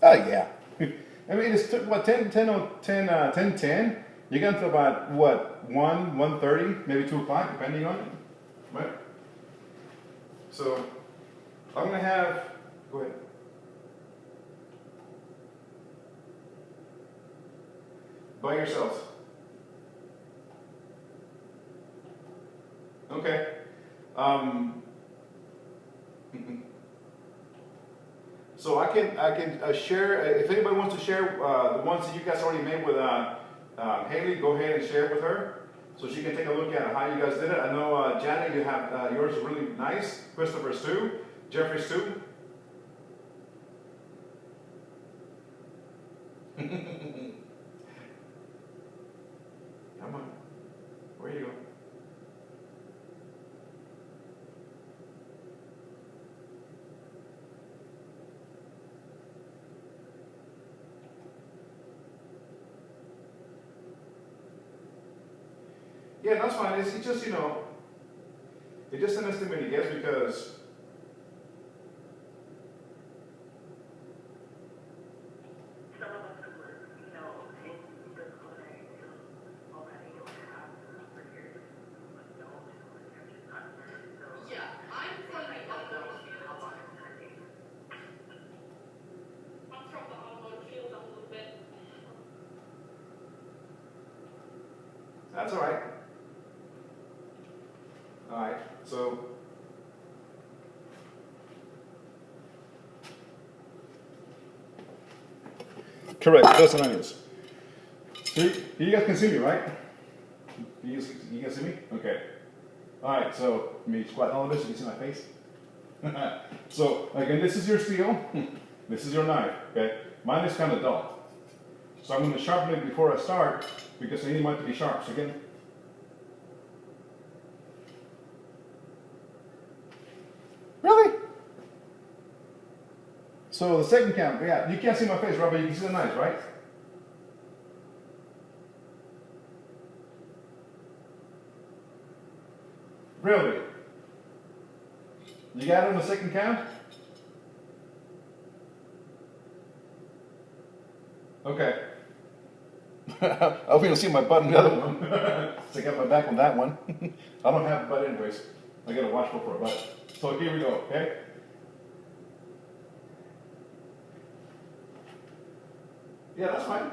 Oh, yeah. I mean, it's what, 10, you get until about, what, 1:30, maybe 2 o'clock, depending on it. Right? So, I'm going to have, go ahead. By yourselves. Okay. So I can share, if anybody wants to share the ones that you guys already made with Haley, go ahead and share it with her so she can take a look at how you guys did it. I know Janet, you have yours is really nice. Christopher's too. Jeffrey's too. Come on. Where you go? Yeah, that's fine. It's just, it's just an estimated guess because some of us could work, in the culinary field already or have for years, but don't, they're just not learning. So Yeah, I'm from the automotive how long field. it's gonna take. I'm from the automotive field a little bit. that's all right. All right, so correct, that's an onions. So you guys can see me, right? You guys see me? Okay. All right, so let me squat all of this so you can see my face. So again, this is your steel. This is your knife. Okay, mine is kind of dull, so I'm going to sharpen it before I start because I need mine to be sharp. So again. Really? So the second count, yeah, you can't see my face, Robert, you can see the knives, right? Really? You got it on the second count? Okay. I hope you don't see my butt in the other one. So I got my back on that one. I don't have a butt anyways. I got a washable for a butt. So here we go, okay? Yeah, that's fine.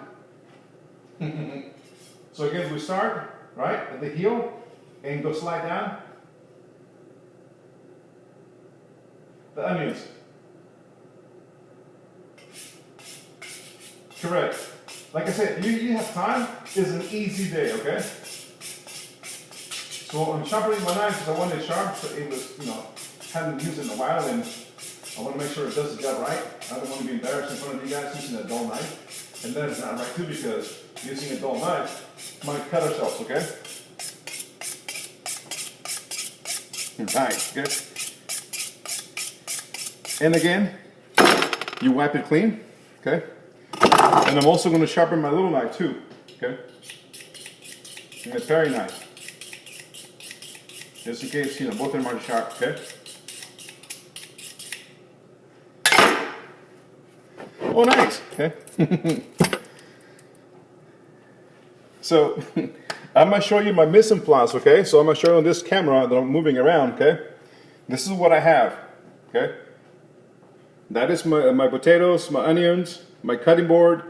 So again, we start, right, at the heel and go slide down. The onions. Correct. Like I said, you have time. It's an easy day, okay? So I'm sharpening my knife because I want it sharp. So it was, haven't used it in a while, and I want to make sure it does the job right. I don't want to be embarrassed in front of you guys using a dull knife. And that is not right too, because using a dull knife might cut ourselves, okay? Right, good. And again, you wipe it clean, okay? And I'm also going to sharpen my little knife too, okay? And a paring knife. Just in case, both of them are sharp, okay? Oh, nice, okay? So, I'm going to show you my mise en place, okay? So I'm going to show you on this camera that I'm moving around, okay? This is what I have, okay? That is my potatoes, my onions, my cutting board,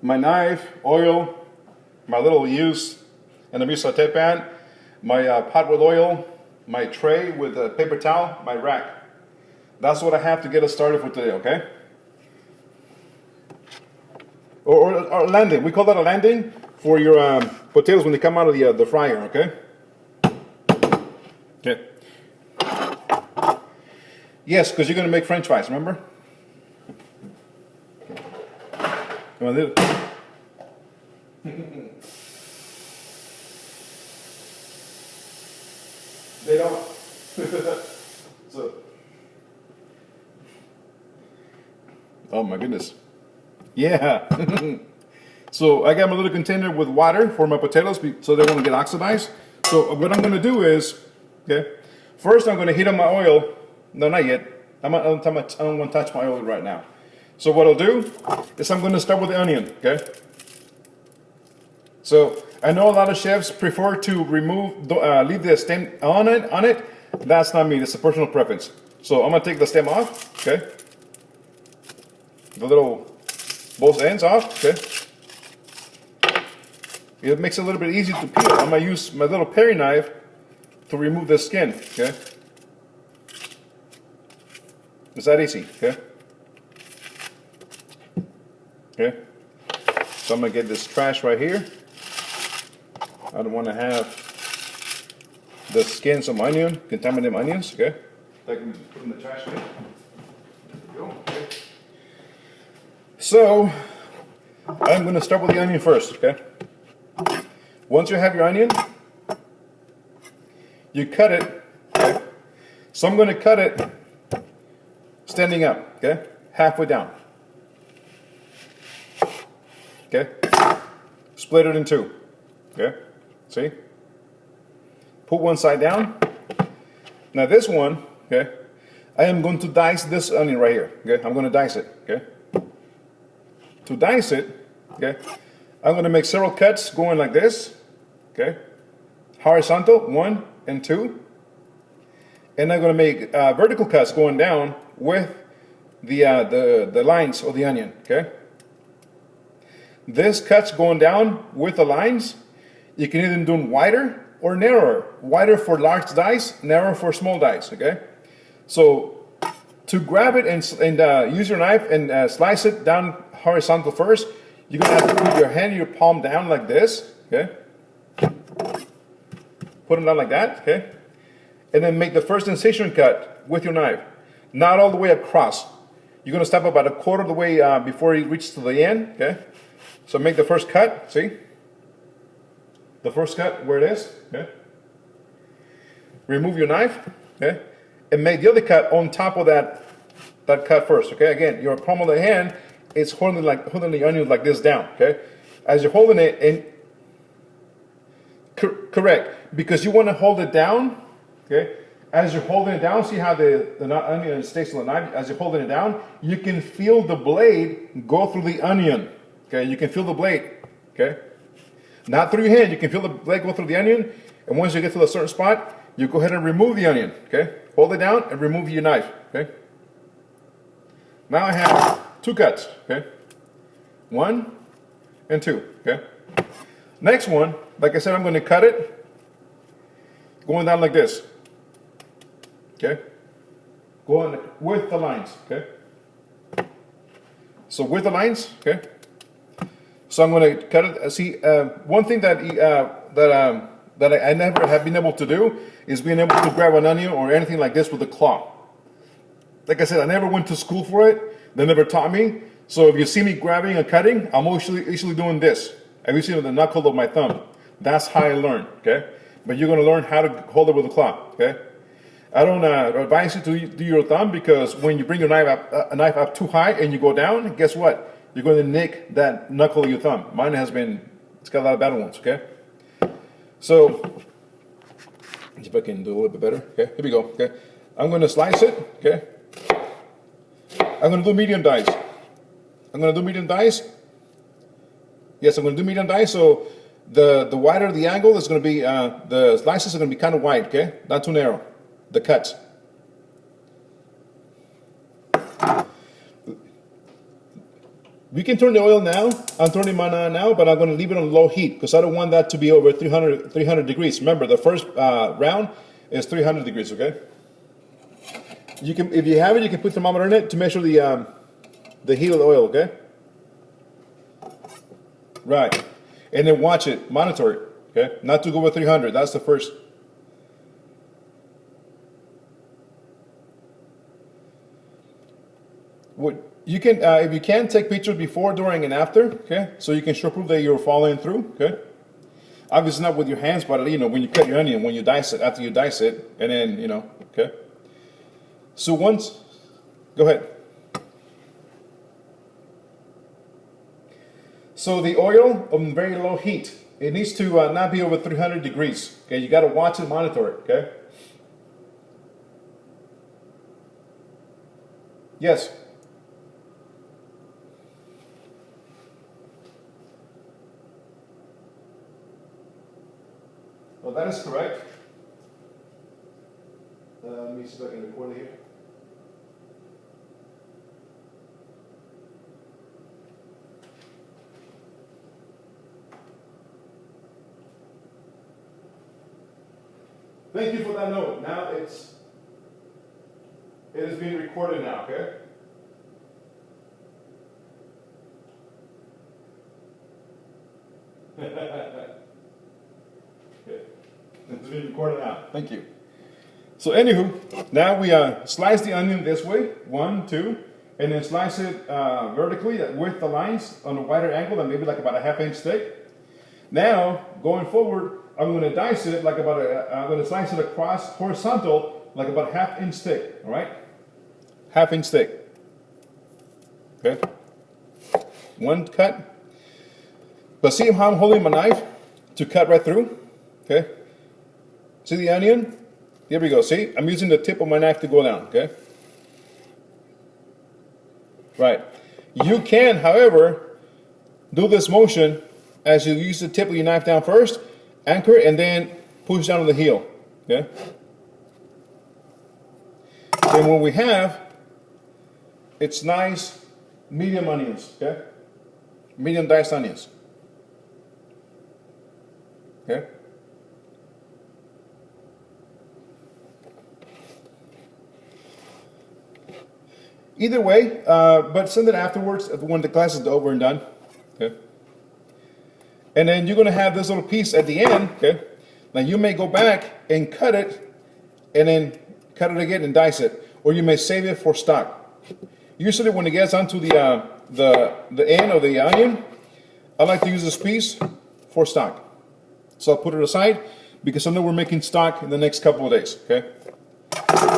my knife, oil, my little use and a saute pan, my pot with oil, my tray with a paper towel, my rack. That's what I have to get us started for today, okay? Or landing. We call that a landing for your potatoes when they come out of the fryer, okay? Okay. Yes, because you're going to make French fries, remember? Come on, do it. They don't. So. Oh my goodness. Yeah. So I got my little container with water for my potatoes so they won't get oxidized. So what I'm going to do is, okay, first I'm going to heat up my oil. No, not yet. I don't want to touch my oil right now. So what I'll do is I'm going to start with the onion, okay? So I know a lot of chefs prefer to leave the stem on it. That's not me. That's a personal preference. So I'm going to take the stem off, okay? The little both ends off, okay? It makes it a little bit easier to peel. I'm going to use my little paring knife to remove the skin, okay? It's that easy, okay? Okay? So I'm going to get this trash right here. I don't want to have the skins of onion, contaminated onions, okay? I can put in the trash bin. There we go, okay? So, I'm going to start with the onion first, okay? Once you have your onion, you cut it, okay? So I'm going to cut it standing up, okay? Halfway down. Okay? Split it in two, okay? See? Put one side down. Now this one, okay? I am going to dice this onion right here, okay? I'm going to dice it, okay? To dice it, okay? I'm going to make several cuts going like this, okay? Horizontal, 1 and 2. And I'm going to make vertical cuts going down with the lines of the onion, okay? This cuts going down with the lines. You can either do them wider or narrower. Wider for large dice, narrower for small dice, okay? So to grab it and use your knife and slice it down horizontal first, you're going to have to put your hand, your palm down like this, okay? Put them down like that, okay? And then make the first incision cut with your knife. Not all the way across. You're going to stop about a quarter of the way before it reaches to the end, okay? So make the first cut, see? The first cut where it is, okay? Remove your knife, okay? And make the other cut on top of that cut first, okay? Again, your palm of the hand is holding the onion like this down, okay? As you're holding it, and correct, because you want to hold it down, okay? As you're holding it down, see how the onion sticks to the knife? As you're holding it down, you can feel the blade go through the onion, okay? You can feel the blade, okay? Not through your hand, you can feel the blade go through the onion, and once you get to a certain spot, you go ahead and remove the onion, okay? Hold it down and remove your knife, okay? Now I have 2 cuts, okay? 1 and 2, okay? Next one, like I said, I'm going to cut it going down like this, okay? Going with the lines, okay? So with the lines, okay? So I'm going to cut it. See, one thing that I never have been able to do is being able to grab an onion or anything like this with a claw. Like I said, I never went to school for it. They never taught me. So if you see me grabbing and cutting, I'm usually doing this. I'm usually with the knuckle of my thumb. That's how I learn, okay? But you're going to learn how to hold it with a claw, okay? I don't advise you to do your thumb, because when you bring your knife up too high and you go down, guess what? You're going to nick that knuckle of your thumb. Mine it's got a lot of bad ones, okay? So, let's see if I can do a little bit better. Okay, here we go, okay? I'm going to slice it, okay? I'm going to do medium dice. I'm going to do medium dice. Yes, I'm going to do medium dice, so the wider the angle is going to be, the slices are going to be kind of wide, okay? Not too narrow, the cuts. We can turn the oil now. I'm turning mine on now, but I'm going to leave it on low heat because I don't want that to be over 300 degrees. Remember, the first round is 300 degrees, okay? You can, if you have it, you can put thermometer in it to measure the heat of the oil, okay? Right. And then watch it, monitor it, okay? Not to go over 300. That's the first. You can, if you can, take pictures before, during, and after, okay? So you can show proof that you're following through, okay? Obviously not with your hands, but you know, when you cut your onion, when you dice it, after you dice it, and then, you know, okay? So once, go ahead. So the oil on very low heat, it needs to not be over 300 degrees, okay? You got to watch and monitor it, okay? Yes. is correct. Let me see if I can record it here. Thank you for that note. Now it is being recorded now, okay? Okay. It's being recorded now. Thank you. So anywho, now we slice the onion this way, 1, 2, and then slice it vertically with the lines on a wider angle, and maybe like about a 1/2 inch thick. Now, going forward, I'm going to dice it like about I'm going to slice it across horizontal, like about a 1/2 inch thick, all right? 1/2 inch thick. Okay. One cut. But see how I'm holding my knife to cut right through? Okay. See the onion? Here we go. See? I'm using the tip of my knife to go down, okay? Right. You can, however, do this motion as you use the tip of your knife down first, anchor, and then push down on the heel, okay? And what we have, it's nice medium onions, okay? Medium diced onions. Okay? Either way, but send it afterwards when the class is over and done. Okay? And then you're going to have this little piece at the end. Okay? Now you may go back and cut it, and then cut it again and dice it, or you may save it for stock. Usually, when it gets onto the end of the onion, I like to use this piece for stock. So I'll put it aside because I know we're making stock in the next couple of days. Okay?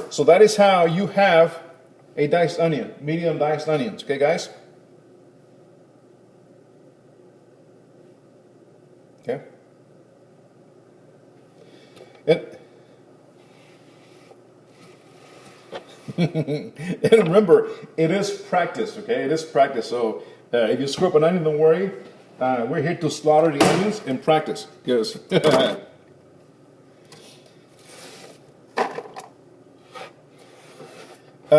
So that is how you have a diced onion, medium diced onions. Okay, guys? Okay? And remember, it is practice, okay? It is practice. So if you screw up an onion, don't worry. We're here to slaughter the onions in practice. Because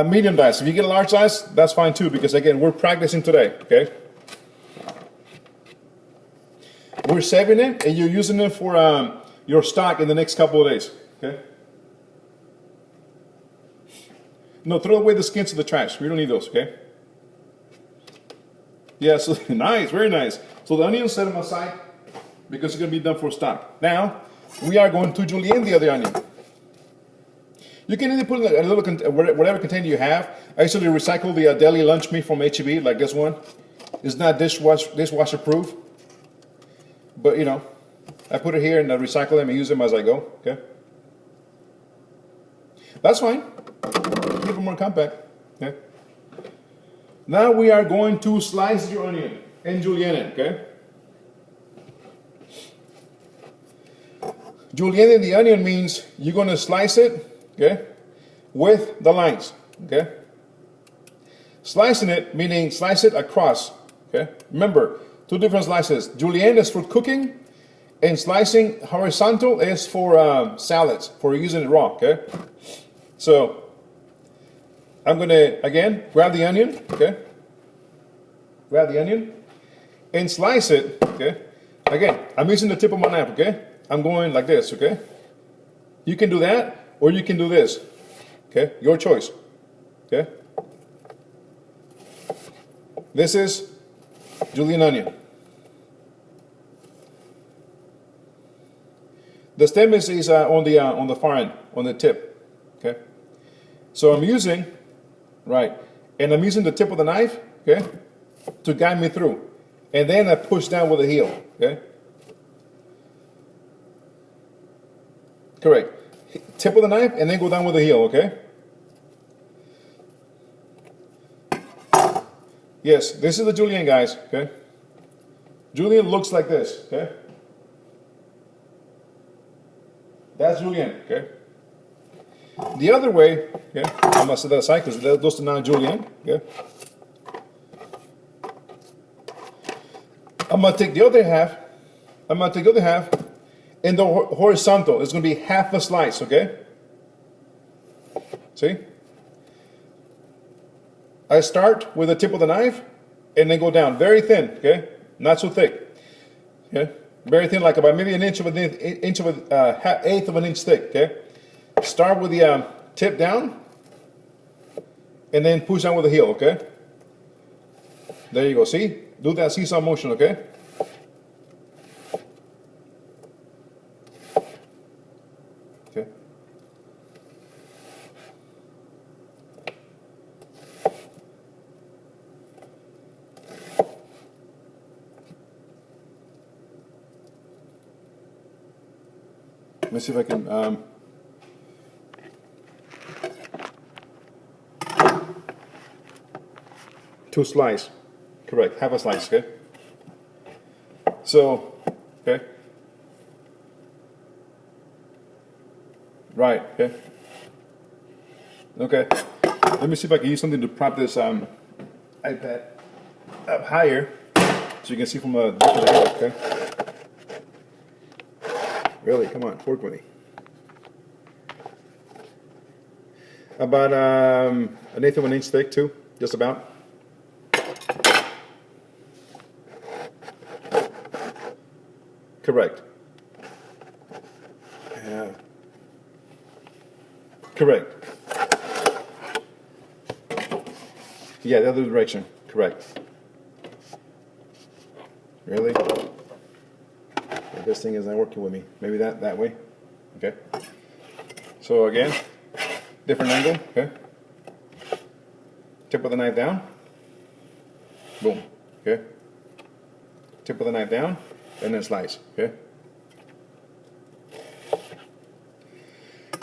medium dice. If you get a large size, that's fine too, because again, we're practicing today, okay? We're saving it, and you're using it for your stock in the next couple of days, okay? No, throw away the skins to the trash. We don't need those, okay? Yeah, so nice, very nice. So the onions, set them aside because it's going to be done for stock. Now, we are going to julienne the other onion. You can either put a little, whatever container you have. I usually recycle the deli lunch meat from H-E-B, like this one. It's not dishwasher proof. But, you know, I put it here and I recycle them and use them as I go, okay? That's fine. Keep it more compact, okay? Now we are going to slice your onion and julienne it, okay? Julienning the onion means you're going to slice it, okay, with the lines, okay? Slicing it, meaning slice it across, okay? Remember, two different slices. Julienne is for cooking, and slicing horizontal is for salads, for using it raw, okay? So, I'm going to, again, grab the onion, okay? Grab the onion and slice it, okay? Again, I'm using the tip of my knife, okay? I'm going like this, okay? You can do that, or you can do this, okay? Your choice, okay? This is julienne onion. The stem is on the far end, on the tip, okay? So I'm using, right, and I'm using the tip of the knife, okay, to guide me through. And then I push down with the heel, okay? Correct. Tip of the knife and then go down with the heel, okay? Yes, this is the julienne, guys, okay? Julienne looks like this, okay? That's julienne, okay? The other way, okay, I'm going to set that aside because those are not julienne, okay? I'm going to take the other half, in the horizontal, it's going to be half a slice, okay? See? I start with the tip of the knife and then go down very thin, okay? Not so thick, okay? Very thin, like about maybe an eighth of an inch thick, okay? Start with the tip down and then push down with the heel, okay? There you go, see? Do that seesaw motion, okay? Okay. Let me see if I can, two slice, correct, half a slice, okay? So, okay. Right, okay. Okay, let me see if I can use something to prop this iPad up higher so you can see from a different angle, okay? Really, come on, work with me. About an eighth of an inch thick too, just about. Correct. Yeah. Correct. Yeah, the other direction. Correct. Really? This thing is not working with me. Maybe that way. Okay. So again, different angle. Okay. Tip of the knife down. Boom. Okay. Tip of the knife down, and then slice. Okay.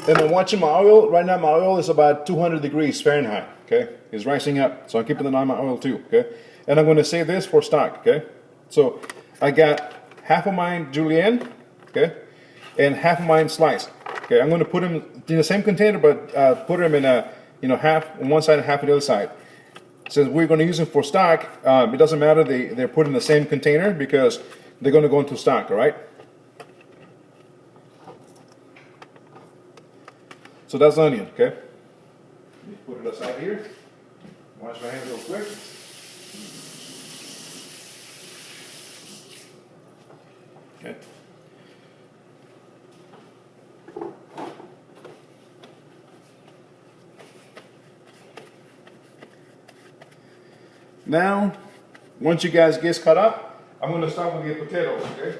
And I'm watching my oil. Right now, my oil is about 200 degrees Fahrenheit. Okay, it's rising up, so I'm keeping an eye on my oil too. Okay, and I'm going to save this for stock. Okay, so I got half of mine julienne, okay, and half of mine sliced. Okay, I'm going to put them in the same container, but put them in a half on one side and half on the other side. Since we're going to use them for stock, it doesn't matter. They're put in the same container because they're going to go into stock. All right. So that's the onion, okay? Let me put it aside here. Wash my hands real quick. Okay. Now, once you guys get cut up, I'm going to start with the potatoes, okay?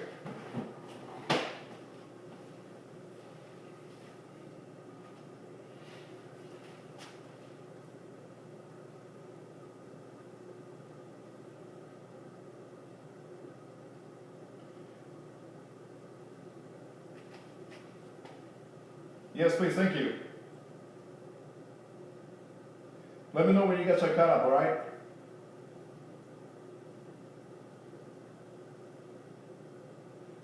Yes, please, thank you. Let me know when you get your cut up, all right?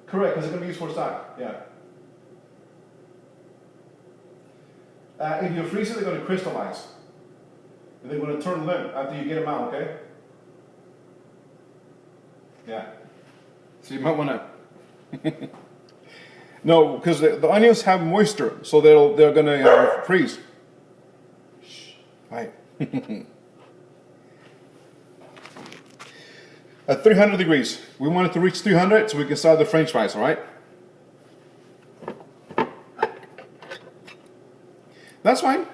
Correct, because it's going to be used for stock, yeah. If you freeze it, they're going to crystallize. And they're going to turn limp after you get them out, okay? Yeah. So you might want to... No, because the onions have moisture, so they're going to freeze. Shh. Right. At 300 degrees. We want it to reach 300 so we can start the French fries, all right? That's fine.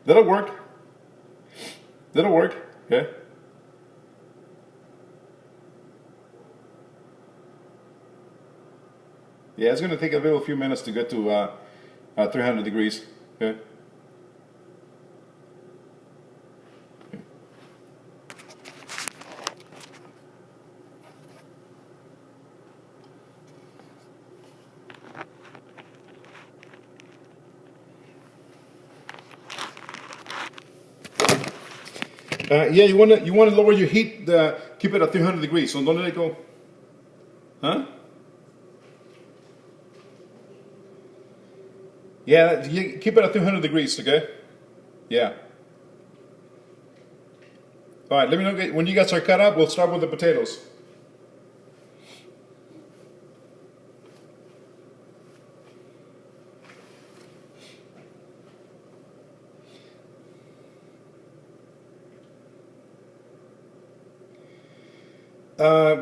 That'll work. That'll work. Okay. Yeah, it's going to take a few minutes to get to 300 degrees. Okay. Yeah, you want to lower your heat. Keep it at 300 degrees. So don't let it go. Huh? Yeah, keep it at 300 degrees. Okay. Yeah. All right, let me know when you guys are cut up. We'll start with the potatoes.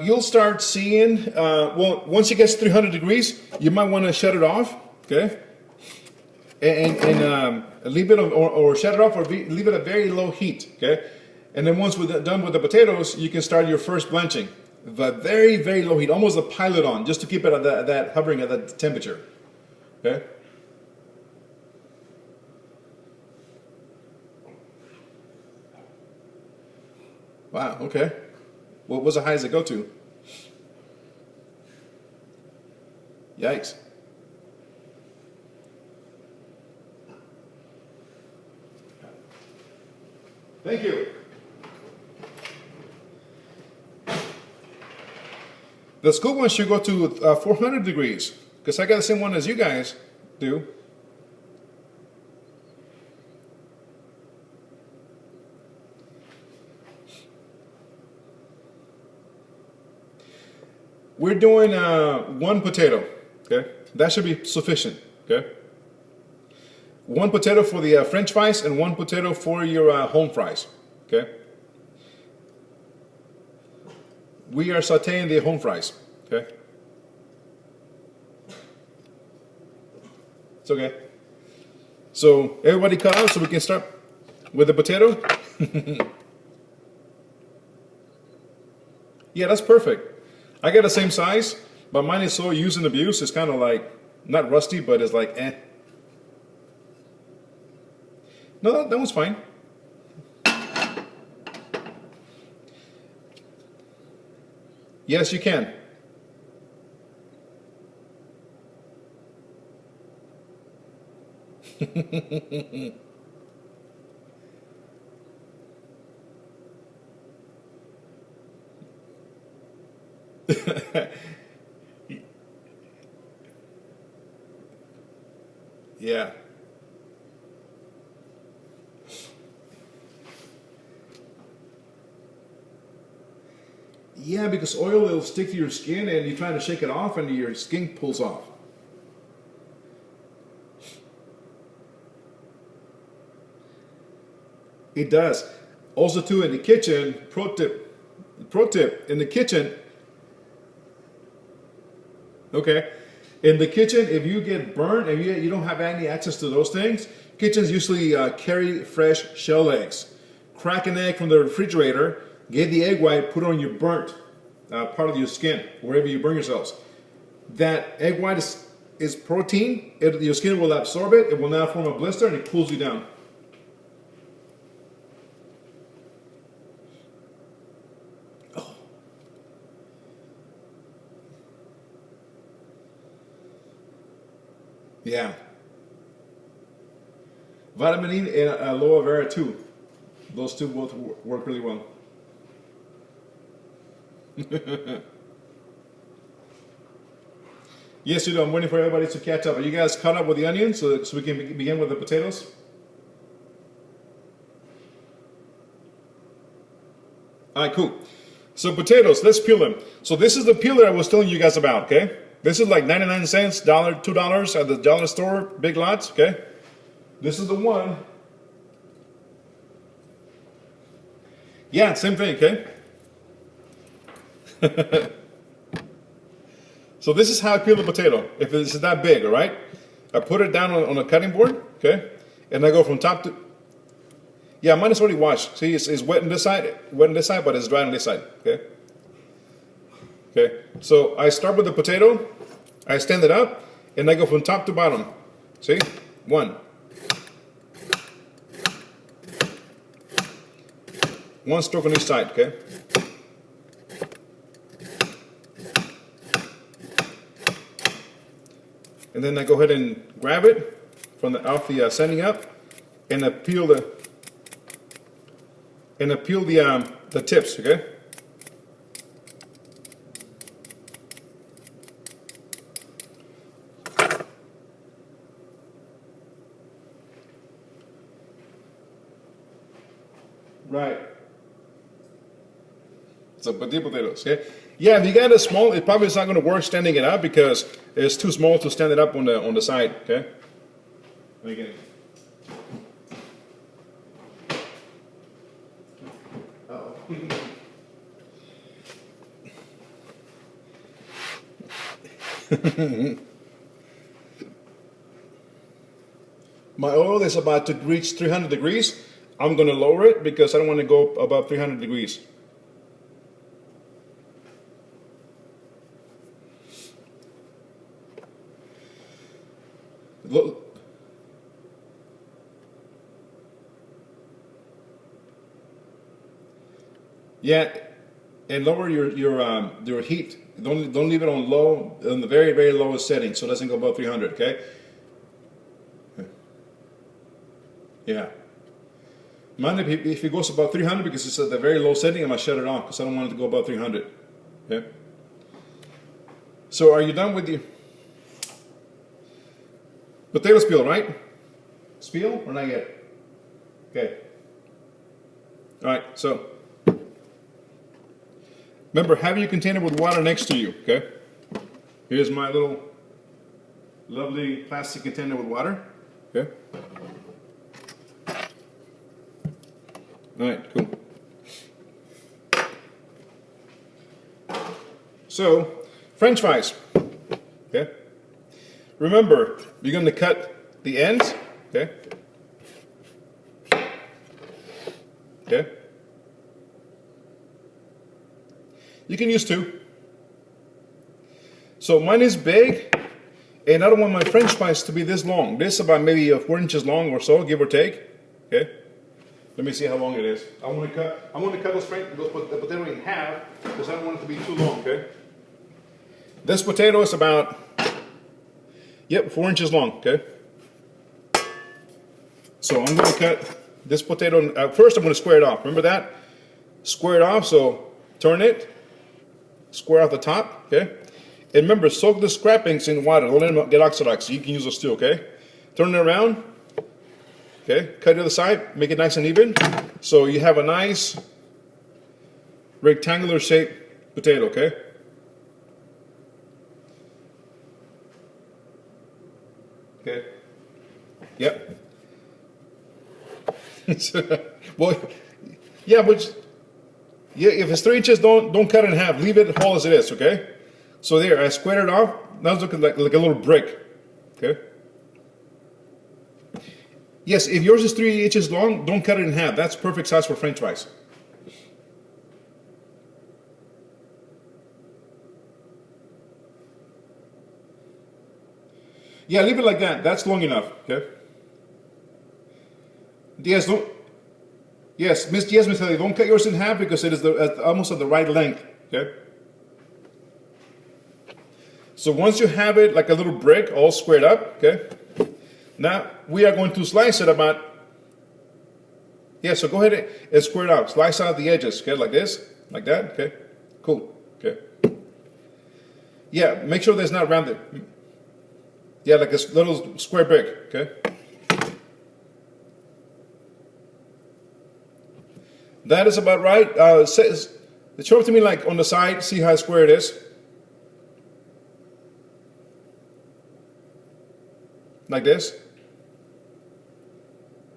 You'll start seeing, well, once it gets 300 degrees, you might want to shut it off, okay? And leave it, or shut it off, or leave it at very low heat, okay? And then once we're done with the potatoes, you can start your first blanching. But very, very low heat, almost a pilot on, just to keep it at that hovering at that temperature, okay? Wow, okay. What was the highest it go to? Yikes. Thank you. The school one should go to 400 degrees, because I got the same one as you guys do. We're doing one potato, okay? That should be sufficient, okay? One potato for the French fries and one potato for your home fries, okay? We are sauteing the home fries, okay? It's okay. So everybody cut out so we can start with the potato. Yeah, that's perfect. I got the same size, but mine is so use and abuse. It's kind of like, not rusty, but it's like, eh. No, that one's fine. Yes, you can. Yeah. Yeah, because oil will stick to your skin and you try to shake it off and your skin pulls off. It does. Also too, in the kitchen, pro tip, in the kitchen, okay, in the kitchen, if you get burnt and you don't have any access to those things, kitchens usually carry fresh shell eggs. Crack an egg from the refrigerator, get the egg white, put it on your burnt part of your skin, wherever you burn yourselves. That egg white is protein. Your skin will absorb it. It will now form a blister and it cools you down. Oh. Yeah. Vitamin E and aloe vera too. Those two both work really well. Yes, you do. I'm waiting for everybody to catch up. Are you guys caught up with the onions so we can begin with the potatoes? All right, cool. So potatoes, let's peel them. So this is the peeler I was telling you guys about, okay? This is like 99 cents, $1, $2 at the dollar store, big lots, okay? This is the one. Yeah, same thing, okay? So this is how I peel the potato, if it's that big, all right? I put it down on a cutting board, okay? And I go from top to... Yeah, mine is already washed. See, it's wet on this side, but it's dry on this side, okay? Okay, so I start with the potato, I stand it up, and I go from top to bottom. See? One. One stroke on each side, okay? And then I go ahead and grab it from off the sanding up, and I peel the tips, okay? Right. So potato potatoes, okay? Yeah, if you got it small, it probably is not going to work standing it up because it's too small to stand it up on the side, okay? Let me get it. My oil is about to reach 300 degrees. I'm going to lower it because I don't want to go above 300 degrees. Look. Yeah, and lower your heat. Don't leave it on low, on the very, very lowest setting, so it doesn't go above 300. Okay. Yeah. Mind if it goes above 300 because it's at the very low setting, I'm gonna shut it off because I don't want it to go above 300. Okay. So are you done with the potato spill, right? Spill or not yet? Okay. All right. So remember, have your container with water next to you. Okay. Here's my little lovely plastic container with water. Okay. All right, cool. So, French fries. Okay. Remember, you're going to cut the ends. Okay. Okay. You can use two. So mine is big, and I don't want my French fries to be this long. This is about maybe 4 inches long or so, give or take. Okay. Let me see how long it is. I want to cut the potato in half because I don't want it to be too long. Okay. This potato is about 4 inches long. Okay. So I'm going to cut this potato. First, I'm going to square it off. Remember that? Square it off. So turn it. Square off the top. Okay. And remember, soak the scrapings in water. Don't let them get oxidized. So you can use those too. Okay. Turn it around. Okay, cut it to the side, make it nice and even. So you have a nice rectangular shaped potato, okay? Okay. Yep. Well, yeah, but if it's 3 inches, don't cut it in half. Leave it whole as it is, okay? So there, I squared it off. Now it's looking like a little brick, okay? Yes, if yours is 3 inches long, don't cut it in half. That's perfect size for French fries. Yeah, leave it like that. That's long enough. Okay. Yes, don't. Yes, Miss Ellie, don't cut yours in half because it is almost at the right length. Okay. So once you have it like a little brick, all squared up. Okay. Now we are going to slice it about. Yeah, so go ahead and square it out. Slice out the edges, okay, like this, like that, okay? Cool, okay. Yeah, make sure that it's not rounded. Yeah, like a little square brick, okay? That is about right. Show it to me like on the side, see how square it is. Like this.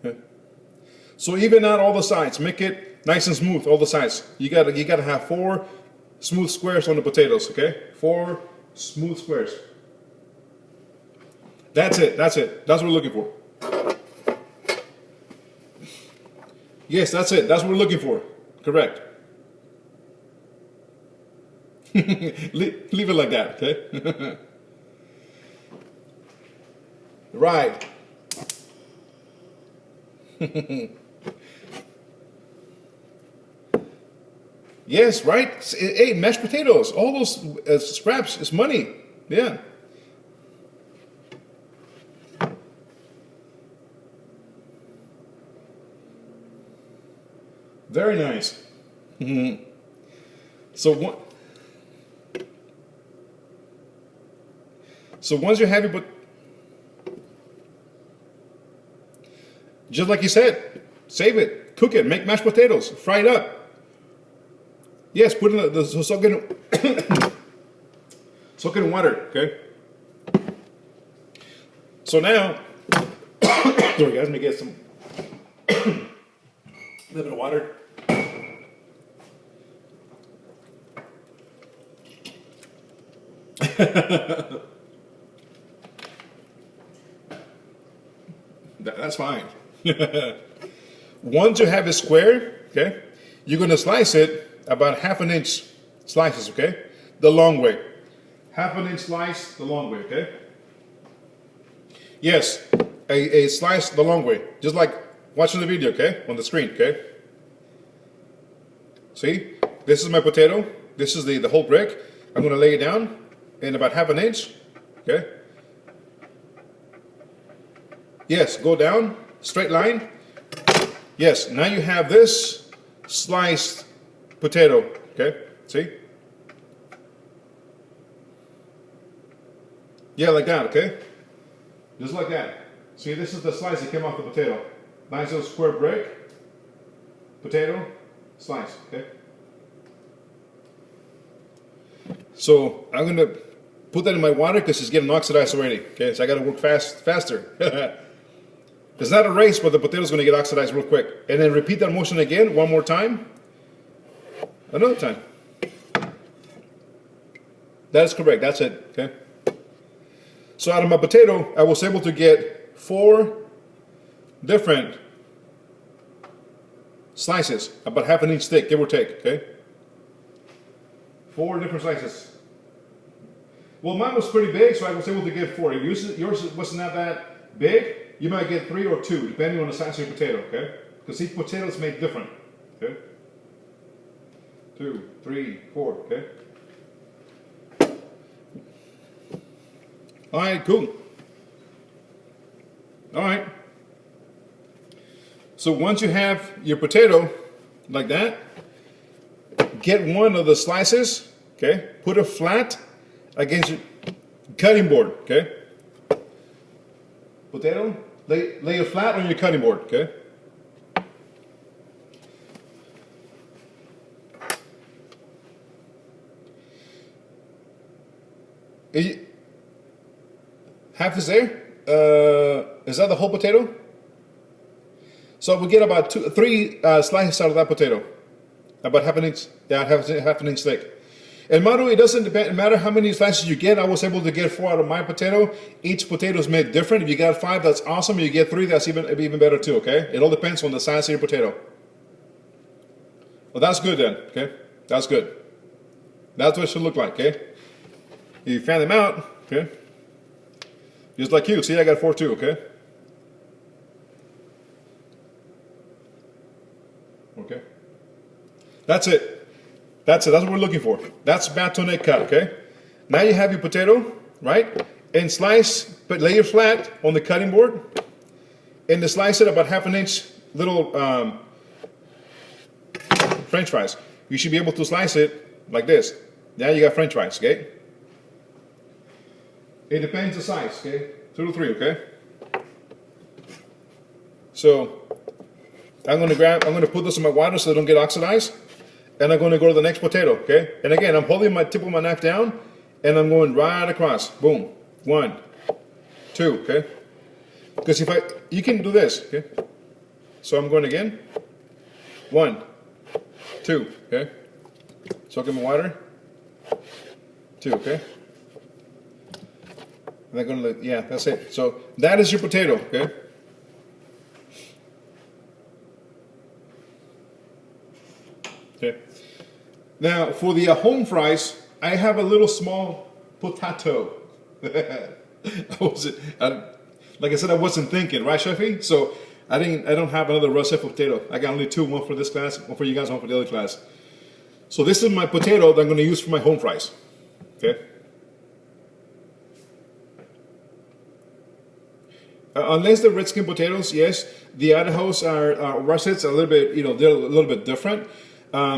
Okay. So even out all the sides, make it nice and smooth, all the sides. You gotta have 4 smooth squares on the potatoes, okay? 4 smooth squares. That's it. That's what we're looking for. Yes, that's it. That's what we're looking for. Correct. Leave it like that, okay? Right. Yes, right? Hey, mashed potatoes, all those scraps is money. Yeah. Very nice. So once you have it, but just like you said, save it, cook it, make mashed potatoes, fry it up. Yes, put in soak it in water, okay? So now, sorry guys, let me get some a little bit of water. That's fine. Once you have it square, okay, you're gonna slice it about 1/2 inch slices, okay? The long way. 1/2 inch slice the long way, okay? Yes, a slice the long way. Just like watching the video, okay? On the screen, okay? See? This is my potato. This is the whole brick. I'm gonna lay it down in about 1/2 inch, okay? Yes, go down, straight line. Yes, now you have this sliced potato, okay? See? Yeah, like that, okay? Just like that. See, this is the slice that came off the potato. Nice little square brick, potato, slice, okay? So I'm gonna put that in my water because it's getting oxidized already, okay? So I gotta work faster. It's not a race, but the potato's gonna get oxidized real quick. And then repeat that motion again, one more time. Another time. That is correct, that's it, okay? So out of my potato, I was able to get 4 different slices, about 1/2 inch thick, give or take, okay? 4 different slices. Well, mine was pretty big, so I was able to get 4. If yours wasn't that big, you might get 3 or 2, depending on the size of your potato, okay? Because each potato is made different, okay? 2, 3, 4, okay? All right, cool. All right. So once you have your potato like that, get one of the slices, okay? Put it flat against your cutting board, okay? Potato, lay it flat on your cutting board, okay? Half is there. Is that the whole potato? So we get about 3 slices out of that potato. About 1/2 inch, yeah, half an inch thick. And Maru, it doesn't matter how many slices you get. I was able to get 4 out of my potato. Each potato is made different. If you got 5, that's awesome. If you get 3, that's even better too, okay? It all depends on the size of your potato. Well, that's good then, okay? That's good. That's what it should look like, okay? You fan them out, okay? Just like you. See, I got 4 too, okay? Okay. That's it. That's it. That's what we're looking for. That's bâtonnet cut, okay? Now you have your potato, right? And slice, but lay it flat on the cutting board. And to slice it about 1/2 inch little French fries. You should be able to slice it like this. Now you got French fries, okay? It depends the size, okay? 2 to 3, okay? So I'm gonna put this in my water so they don't get oxidized. And I'm gonna go to the next potato, okay? And again, I'm holding my tip of my knife down and I'm going right across. Boom. 1, 2, okay? Because you can do this, okay? So I'm going again. 1, 2, okay? Soak in my water. 2, okay? And I'm gonna, yeah, that's it. So that is your potato, okay? Okay. Now for the home fries, I have a little small potato. Like I said, I wasn't thinking, right, Chefy? So I don't have another russet potato. I got only 2, one for this class, one for you guys, one for the other class. So this is my potato that I'm going to use for my home fries. Okay. Unless the red skin potatoes, yes, the Idahos are russets a little bit, they're a little bit different.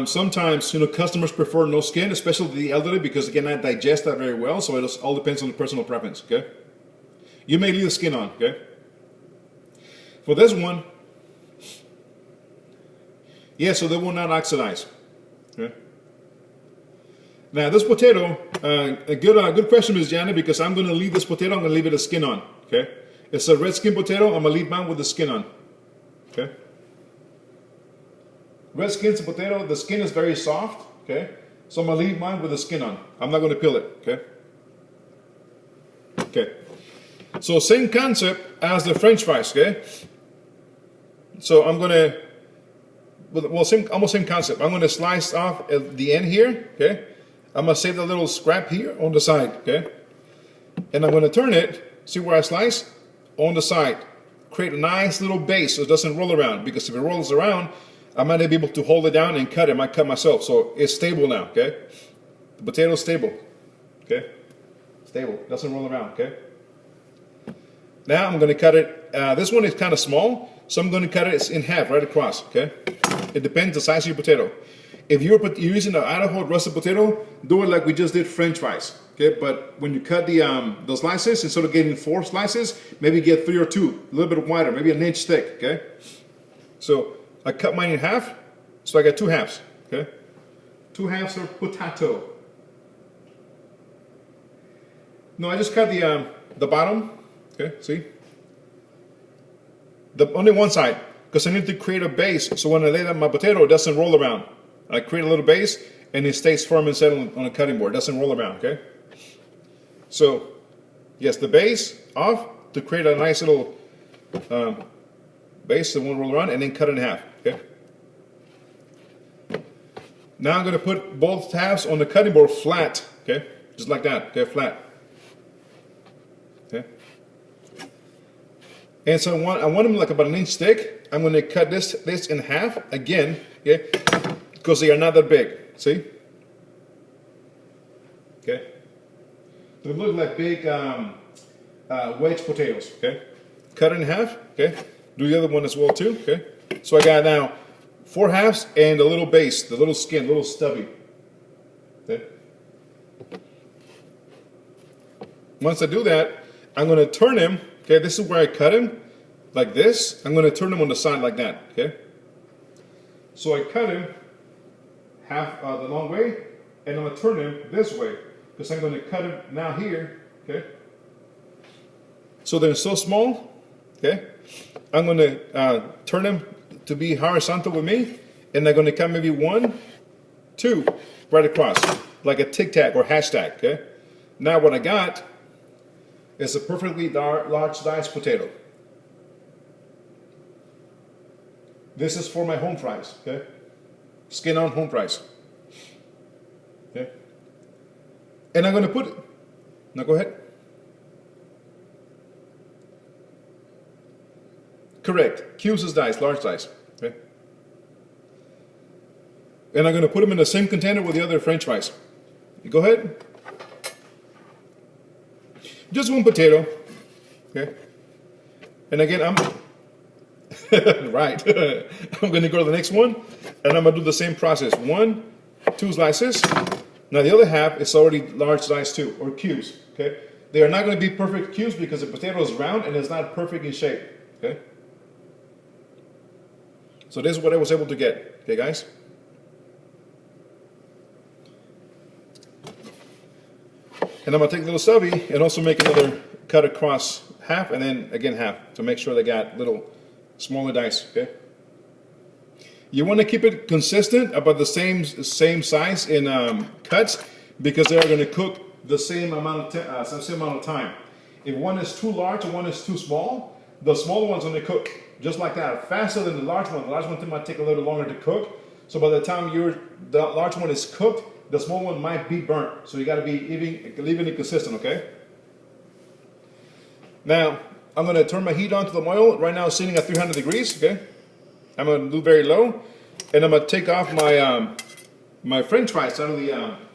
Sometimes, customers prefer no skin, especially the elderly, because they cannot digest that very well. So it all depends on the personal preference. Okay, you may leave the skin on. Okay, for this one, yeah, so they will not oxidize. Okay, Now this potato, a good question, Ms. Janet, because I'm going to leave this potato. I'm going to leave it a skin on. Okay, it's a red skin potato. I'm going to leave mine with the skin on. Okay. Red skin's a potato. The skin is very soft. Okay, so I'm going to leave mine with the skin on. I'm not going to peel it. Okay. Okay. So same concept as the French fries. Okay. So I'm going to, well, almost same concept. I'm going to slice off at the end here. Okay. I'm going to save the little scrap here on the side, okay? And I'm going to turn it, see where I slice? On the side. Create a nice little base so it doesn't roll around, because if it rolls around, I might not be able to hold it down and cut it. I might cut myself. So it's stable now, okay? The potato's stable, okay? Stable, doesn't roll around, okay? Now I'm going to cut it. This one is kind of small, so I'm going to cut it in half right across, okay? It depends the size of your potato. If you're using an Idaho russet potato, do it like we just did French fries. Okay, but when you cut the slices, instead of getting 4 slices, maybe get 3 or 2, a little bit wider, maybe an inch thick. Okay, so I cut mine in half, so I got 2 halves. Okay, 2 halves of potato. No, I just cut the bottom. Okay, see, only one side, because I need to create a base, so when I lay down my potato, it doesn't roll around. I create a little base, and it stays firm and settled on a cutting board. It doesn't roll around, okay? So, yes, the base off to create a nice little base that won't roll around, and then cut it in half, okay? Now I'm going to put both halves on the cutting board flat, okay? Just like that, okay, flat. Okay? And so I want them like about an inch thick. I'm going to cut this in half again, okay? Because they are not that big, see? Okay? They look like big wedge potatoes, okay? Cut it in half, okay? Do the other one as well too, okay? So I got now 4 halves and a little base, the little skin, a little stubby, okay? Once I do that, I'm going to turn him, okay? This is where I cut him, like this. I'm going to turn him on the side like that, okay? So I cut him half the long way, and I'm going to turn him this way, because I'm going to cut him now here, okay? So they're so small, okay? I'm going to turn them to be horizontal with me, and they're going to cut maybe 1, 2 right across, like a tic-tac or hashtag, okay? Now what I got is a perfectly large diced potato. This is for my home fries, okay? Skin on home fries. Okay? And I'm going to put it. Now go ahead. Correct. Cubes is dice, large dice. Okay? And I'm going to put them in the same container with the other French fries. You go ahead. Just 1 potato. Okay? And again, right. I'm going to go to the next one, and I'm going to do the same process. 1, 2 slices. Now the other half is already large slice too, or cubes. Okay, they are not going to be perfect cubes because the potato is round and it's not perfect in shape. Okay, so this is what I was able to get. Okay, guys. And I'm going to take a little stubby and also make another cut across half, and then again half to make sure they got little smaller dice, okay? You want to keep it consistent, about the same size in cuts, because they are going to cook the same amount of time. If one is too large or one is too small, the smaller one's going to cook just like that, faster than the large one. The large one might take a little longer to cook. So by the time the large one is cooked, the small one might be burnt. So you got to be evenly consistent, okay? Now, I'm going to turn my heat on to the oil. Right now it's sitting at 300 degrees, okay? I'm going to do very low. And I'm going to take off my my French fries out of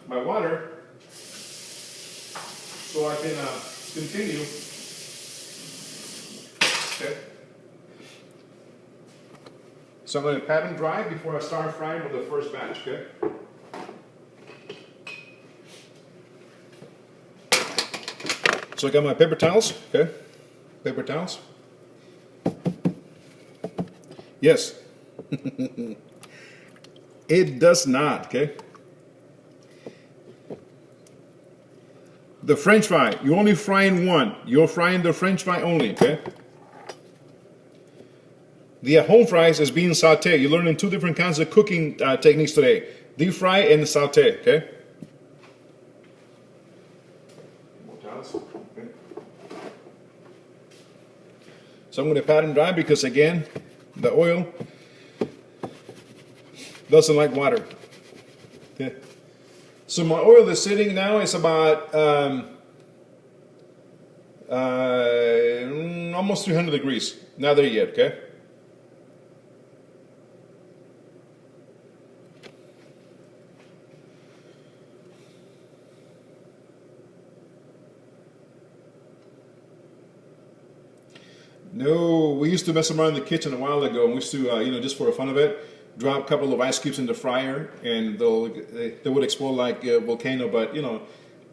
my water so I can continue. Okay. So I'm going to pat them dry before I start frying with the first batch, okay? So I got my paper towels, okay? Paper towels. Yes. It does not, okay? The French fry, you're only frying one. You're frying the French fry only, okay? The home fries is being sauteed. You're learning two different kinds of cooking techniques today. Deep fry and saute, okay? So I'm going to pat them dry because again, the oil doesn't like water. Okay. So my oil is sitting now is about almost 300 degrees. Not there yet, okay? No, we used to mess around in the kitchen a while ago, and we used to, just for the fun of it, drop a couple of ice cubes in the fryer, and they would explode like a volcano. But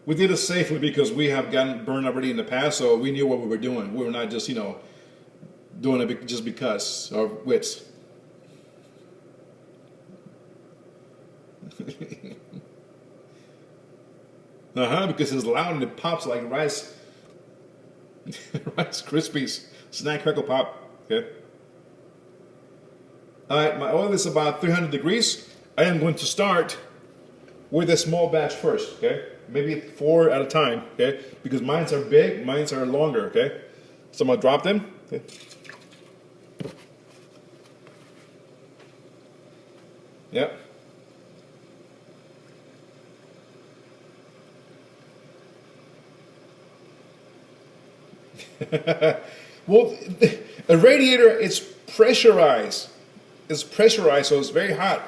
we did it safely because we have gotten burned already in the past, so we knew what we were doing. We were not just doing it just because our wits. Because it's loud and it pops like rice, Rice Krispies. Snack crackle pop, okay? All right, my oil is about 300 degrees. I am going to start with a small batch first, okay? Maybe 4 at a time, okay? Because mines are big, mines are longer, okay? So I'm gonna drop them, okay? Yep. Well, a radiator is pressurized. It's pressurized, so it's very hot.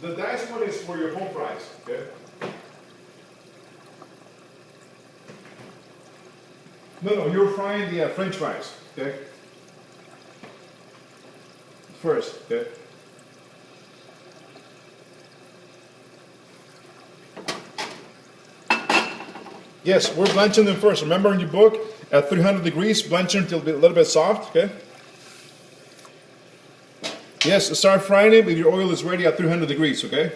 The diced one is for your home fries, okay? No, you're frying the French fries, okay? First, okay? Yes, we're blanching them first. Remember in your book, at 300 degrees, blanch them until a little bit soft, okay? Yes, start frying it if your oil is ready at 300 degrees, okay?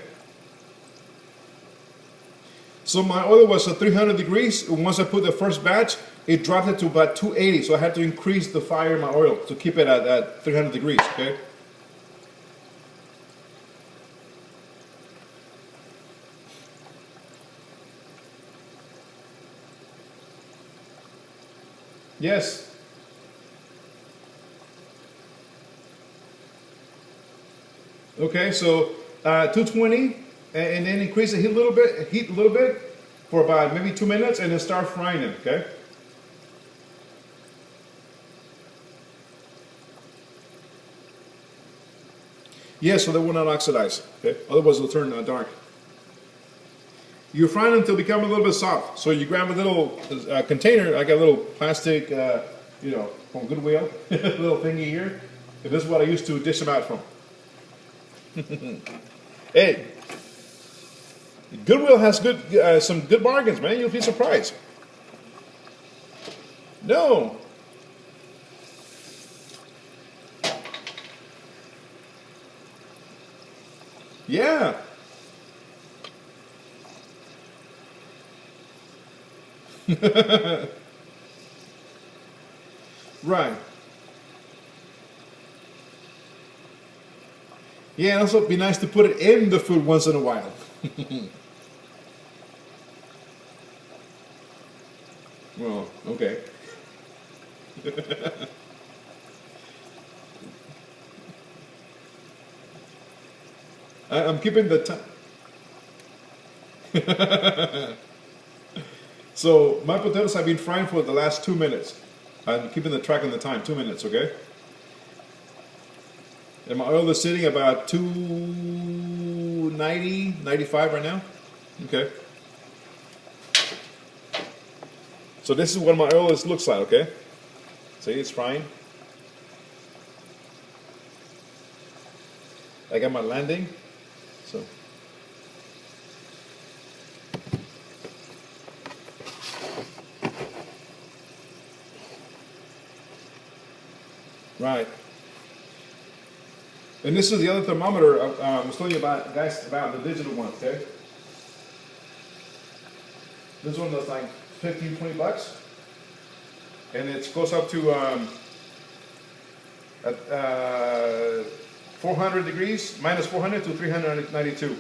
So my oil was at 300 degrees. Once I put the first batch, it dropped it to about 280. So I had to increase the fire in my oil to keep it at 300 degrees, okay? Yes. Okay, so 220, and then increase the heat a little bit for about maybe 2 minutes, and then start frying it, okay? Yeah, so they will not oxidize, okay? Otherwise they'll turn dark. You fry them until they become a little bit soft. So you grab a little container, like a little plastic, from Goodwill, little thingy here. And this is what I used to dish them out from. Hey, Goodwill has some good bargains, man. You'll be surprised. No. Yeah. Right. Yeah, and also it'd be nice to put it in the food once in a while. Well, okay. I'm keeping the time. So my potatoes have been frying for the last 2 minutes. I'm keeping the track on the time, 2 minutes, okay? And my oil is sitting about 290, 95 right now. Okay. So this is what my oil looks like, okay? See, it's frying. I got my landing. So. Right. And this is the other thermometer I was telling you about, guys, about the digital one, okay? This one was like 15, 20 bucks. And it goes up to at, 400 degrees, minus 400 to 392.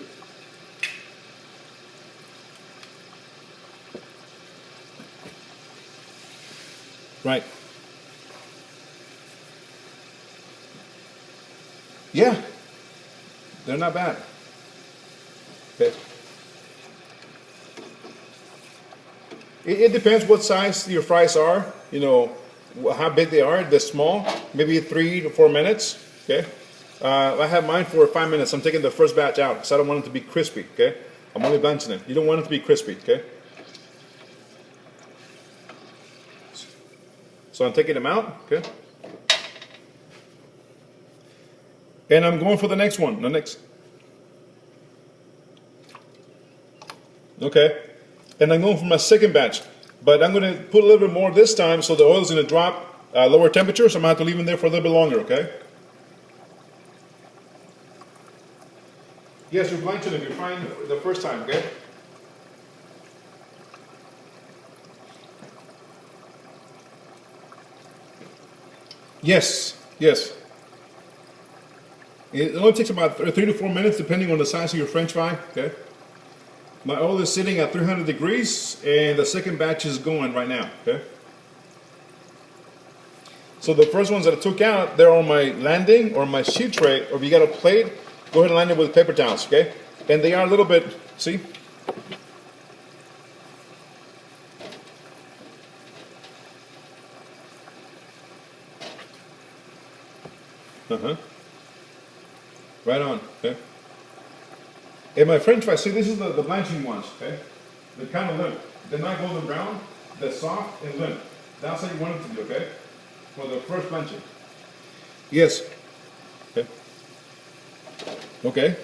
Right. Yeah, they're not bad. Okay. It depends what size your fries are. You know, how big they are. If they're small, maybe 3 to 4 minutes. Okay. I have mine for 5 minutes. I'm taking the first batch out because I don't want it to be crispy. Okay. I'm only blanching it. You don't want it to be crispy. Okay. So I'm taking them out. Okay. And I'm going for the next one. The next. Okay. And I'm going for my second batch. But I'm going to put a little bit more this time so the oil is going to drop lower temperature. So I'm going to have to leave them there for a little bit longer. Okay. Yes, you're blanching them. You're frying the first time. Okay. Yes. Yes. It only takes about 3 to 4 minutes depending on the size of your French fry. Okay. My oil is sitting at 300 degrees and the second batch is going right now. Okay. So the first ones that I took out, they're on my landing or my sheet tray, or if you got a plate, go ahead and line it with paper towels. Okay. And they are a little bit, see? Uh-huh. Right on. Okay. And my French fries, see, this is the blanching ones. Okay. They're kind of limp. They're not golden brown. They're soft and limp. That's how you want them to be, okay? For the first blanching. Yes. Okay. Okay.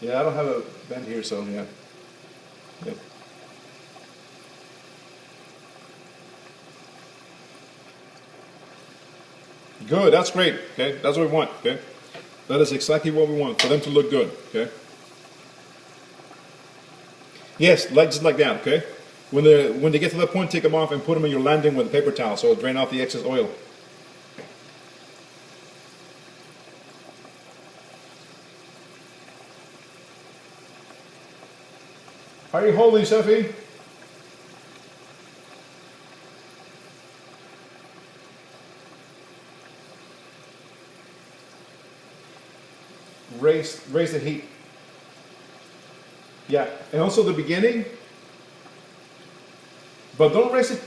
Yeah, I don't have a bend here, so yeah. Yeah. Good, that's great. Okay, that's what we want. Okay, that is exactly what we want for them to look good. Okay. Yes, like just like that. Okay. When they get to that point, take them off and put them in your landing with a paper towel, so it'll drain off the excess oil. How are you holding, Sophie? Raise the heat. Yeah, and also the beginning. But don't raise it.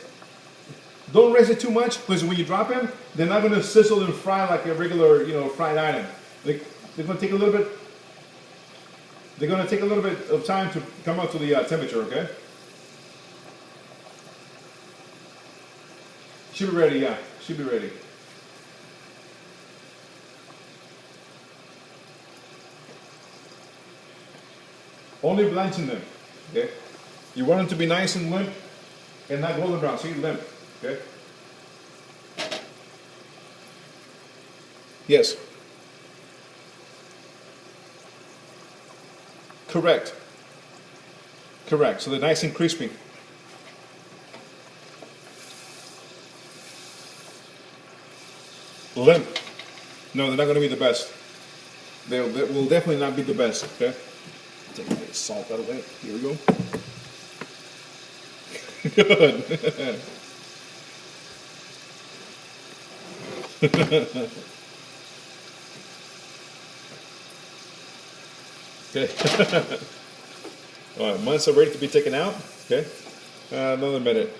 Don't raise it too much because when you drop them, they're not going to sizzle and fry like a regular, fried item. They're going to take a little bit. They're going to take a little bit of time to come up to the temperature. Okay. Should be ready. Yeah, should be ready. Only blanching them. Okay. You want them to be nice and limp and not golden brown. See, limp. Okay. Yes. Correct. Correct. So they're nice and crispy. Limp. No, they're not going to be the best. They will definitely not be the best. Okay. Take a bit of salt out of it. Here we go. Good. Okay. All right, mine's are ready to be taken out. Okay. Another minute.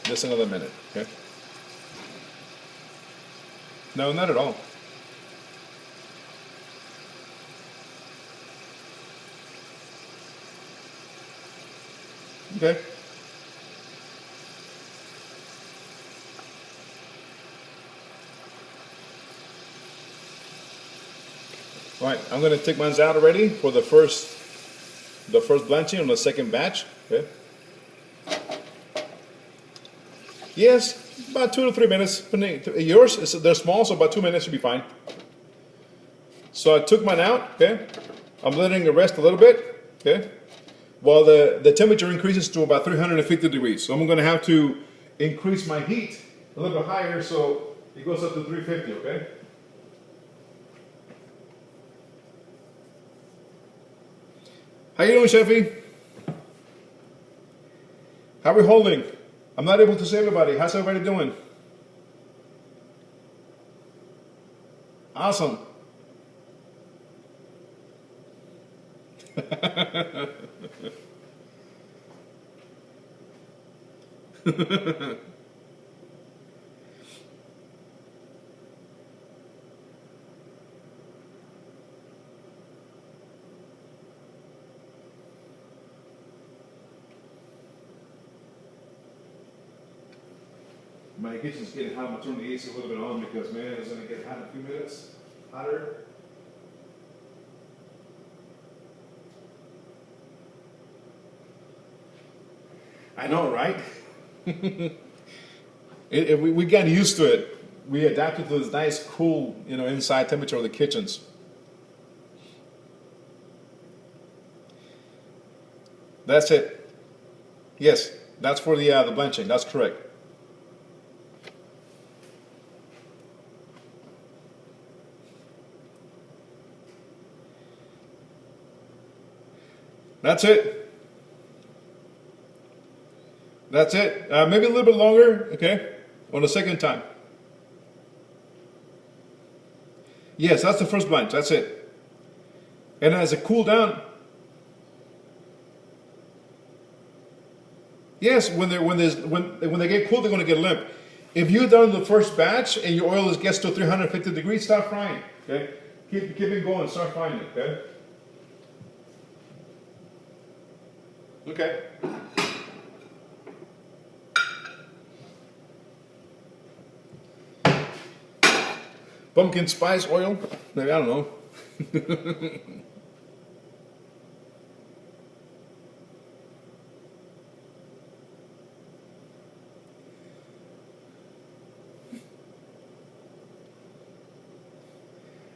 Just another minute. Okay. No, not at all. Okay. Right, I'm gonna take mine out already for the first blanching on the second batch. Okay. Yes, about 2 to 3 minutes. Yours they're small, so about 2 minutes should be fine. So I took mine out. Okay. I'm letting it rest a little bit. Okay. While the temperature increases to about 350 degrees. So I'm gonna have to increase my heat a little bit higher so it goes up to 350. Okay. How you doing, Chefy? How we holding? I'm not able to see everybody. How's everybody doing? Awesome. My kitchen's getting hot. I'm gonna turn the AC a little bit on because man, it's gonna get hot in a few minutes. Hotter. I know, right? We got used to it. We adapted to this nice, cool, inside temperature of the kitchens. That's it. Yes, that's for the blanching. That's correct. That's it. That's it. Maybe a little bit longer, okay, on the second time. Yes, that's the first blanch. That's it. And as it cool down, yes, when they get cool, they're going to get limp. If you've done the first batch and your oil gets to 350 degrees, start frying. Okay, keep it going. Start frying it. Okay. Okay. Pumpkin spice oil? Maybe, I don't know.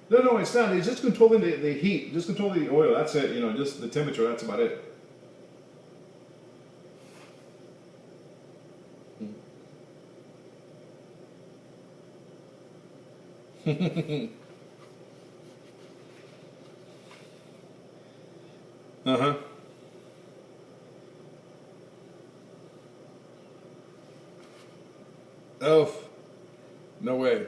No, it's not. It's just controlling the heat. Just controlling the oil. That's it. Just the temperature. That's about it. Uh-huh. Oh, no way.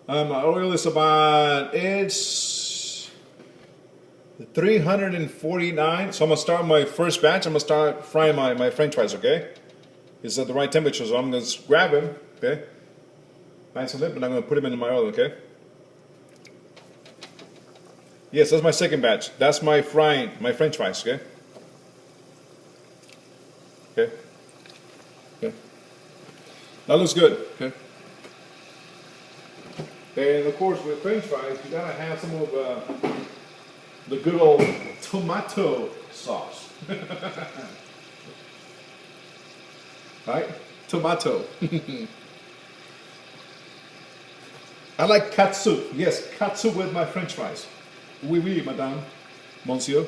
My oil is it's 349. So I'm gonna start my first batch. I'm gonna start frying my French fries. Okay, it's at the right temperature. So I'm gonna just grab them. Okay, nice and limp, and I'm gonna put them into my oil. Okay. Yes, that's my second batch. That's my French fries. Okay. Okay. Okay. That looks good. Okay. And of course, with French fries, you gotta have some of the good old tomato sauce. Right? Tomato. I like katsu. Yes, katsu with my French fries. Oui, oui, madame, monsieur.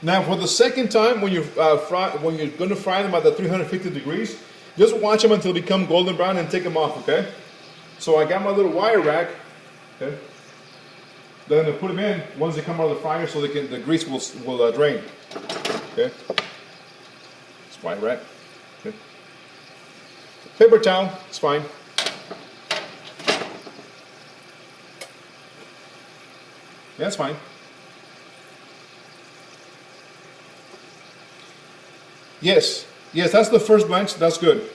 Now, for the second time, when you're going to fry them at the 350 degrees, just watch them until they become golden brown and take them off. Okay. So I got my little wire rack. Okay. Then I put them in once they come out of the fryer, so the grease will drain. Okay. It's wire rack. Okay. Paper towel. It's fine. Yeah, that's fine. Yes, that's the first blanch. That's good.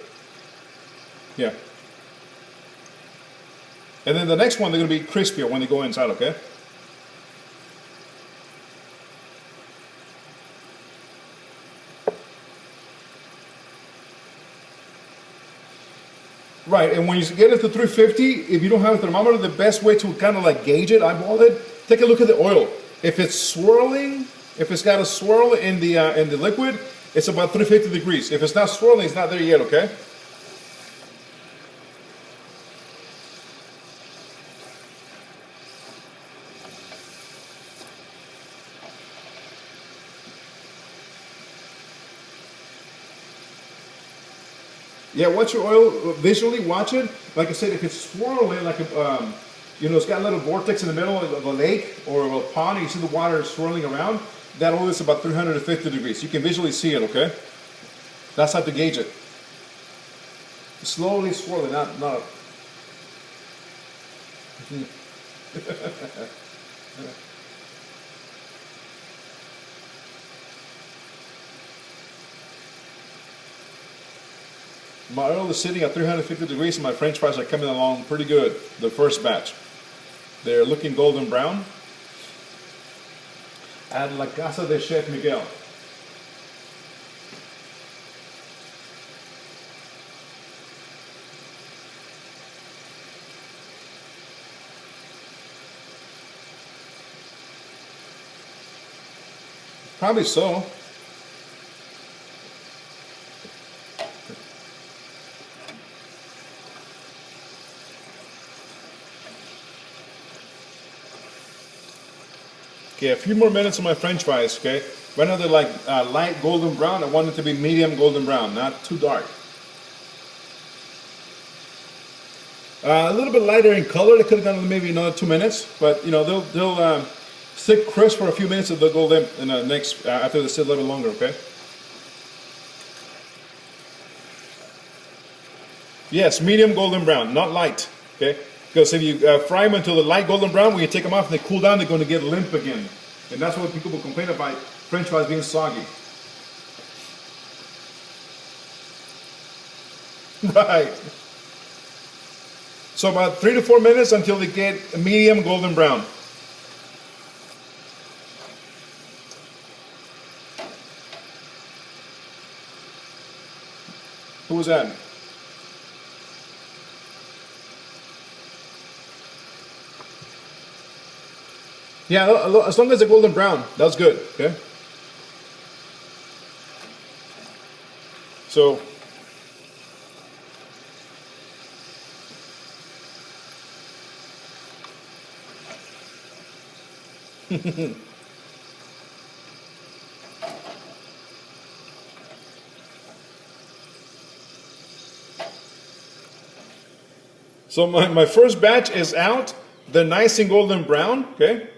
Yeah. And then the next one, they're going to be crispier when they go inside, okay? Right, and when you get it to 350, if you don't have a thermometer, the best way to kind of like gauge it, eyeball it, take a look at the oil. If it's swirling, if it's got a swirl in the liquid, it's about 350 degrees. If it's not swirling, it's not there yet, okay? Yeah, watch your oil visually. Watch it. Like I said, if it's swirling, like it's got a little vortex in the middle of a lake or a pond, and you see the water swirling around. That oil is about 350 degrees. You can visually see it. Okay, that's how to gauge it. Slowly swirling, not. My oil is sitting at 350 degrees and my French fries are coming along pretty good, the first batch. They're looking golden brown. At La Casa de Chef Miguel. Probably so. Okay, a few more minutes on my French fries, okay? Right now they're like light golden brown. I want it to be medium golden brown, not too dark. A little bit lighter in color. They could have gone maybe another 2 minutes, but they'll sit crisp for a few minutes and they'll go limp in the next after they sit a little longer, okay? Yes, medium golden brown, not light, okay? Because if you fry them until the light golden brown, when you take them off and they cool down, they're going to get limp again. And that's what people will complain about French fries being soggy. Right. So about 3 to 4 minutes until they get a medium golden brown. Who was that? Yeah, as long as they're golden brown, that's good, okay? So, so my first batch is out. They're nice and golden brown, okay?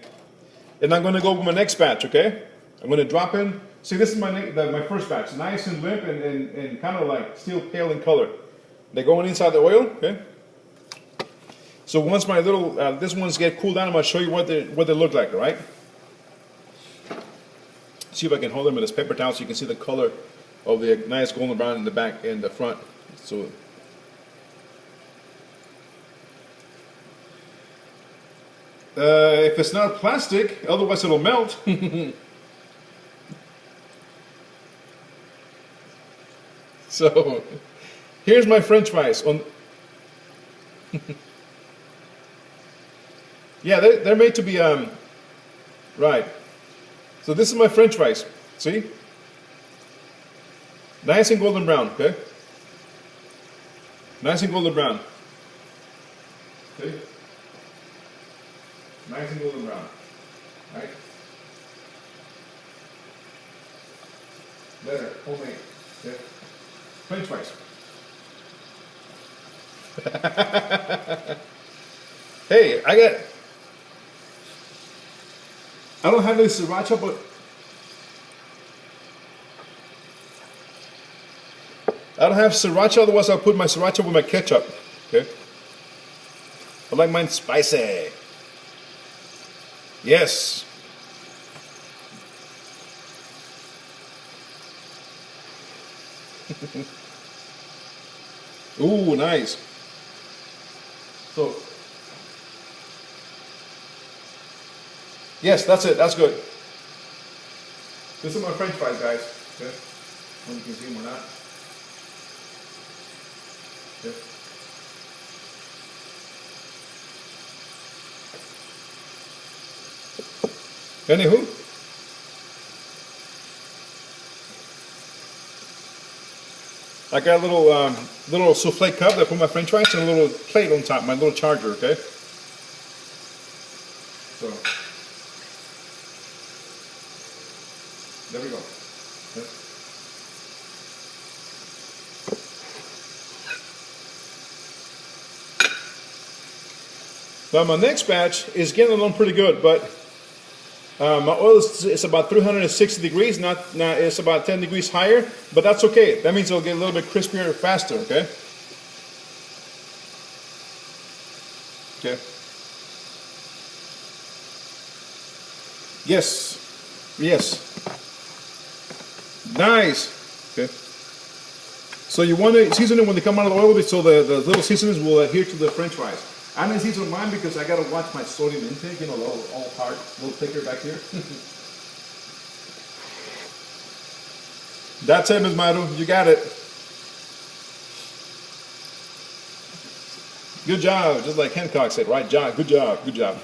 And I'm going to go with my next batch, okay? I'm going to drop in. See, this is my first batch. Nice and limp and kind of like still pale in color. They're going inside the oil, okay? So once my little, this ones get cooled down, I'm going to show you what they look like, all right? See if I can hold them in this paper towel so you can see the color of the nice golden brown in the back and the front. So if it's not plastic, otherwise it'll melt. So here's my French fries. Yeah, they're made to be right. So this is my French fries. See? Nice and golden brown, okay? Nice and golden brown. Okay? Nice and golden brown. Right? Better, homemade. Okay? French fries. Hey, I don't have any sriracha, but I don't have sriracha, otherwise I'll put my sriracha with my ketchup. Okay? I like mine spicy. Yes. Ooh, nice. So, yes, that's it. That's good. This is my French fries, guys. Okay. I don't know if you can see them or not. Okay. Anywho, I got a little souffle cup that I put my French fries and a little plate on top, my little charger. Okay. So there we go. Okay. Now my next batch is getting along pretty good, but my oil is about 360 degrees, not it's about 10 degrees higher, but that's okay. That means it'll get a little bit crispier faster, okay? Okay. Yes. Yes. Nice. Okay. So you want to season it when they come out of the oil so the little seasonings will adhere to the French fries. I didn't season mine because I got to watch my sodium intake, you know, all hard, a little thicker back here. That's it, Ms. Maru. You got it. Good job. Just like Hancock said, right job. Good job. Good job.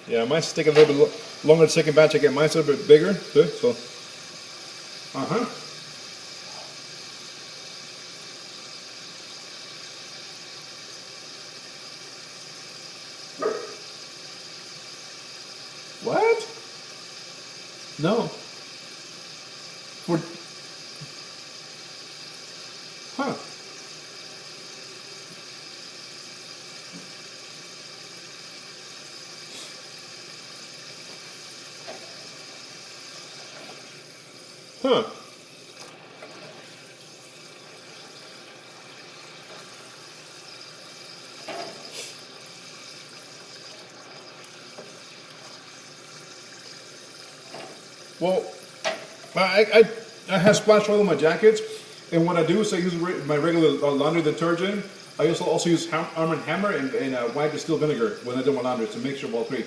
Yeah, mine's take a little bit longer the second batch. I get mine's a little bit bigger too. So, What? No. For huh? Huh? Well, I have splash oil in my jackets, and what I do is I use my regular laundry detergent. I also use Arm & Hammer and white distilled vinegar when I do my laundry to make sure of all three.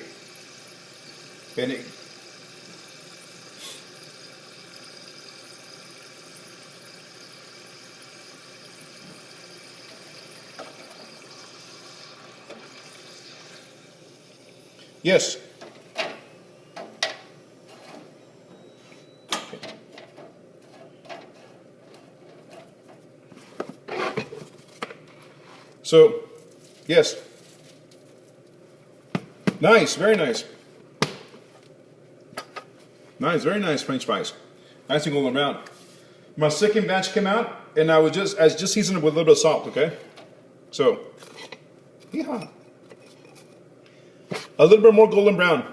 And it, yes. So, yes. Nice, very nice. Nice, very nice French fries. Nice and golden brown. My second batch came out, and I just seasoned it with a little bit of salt, okay? So, yeehaw. A little bit more golden brown. A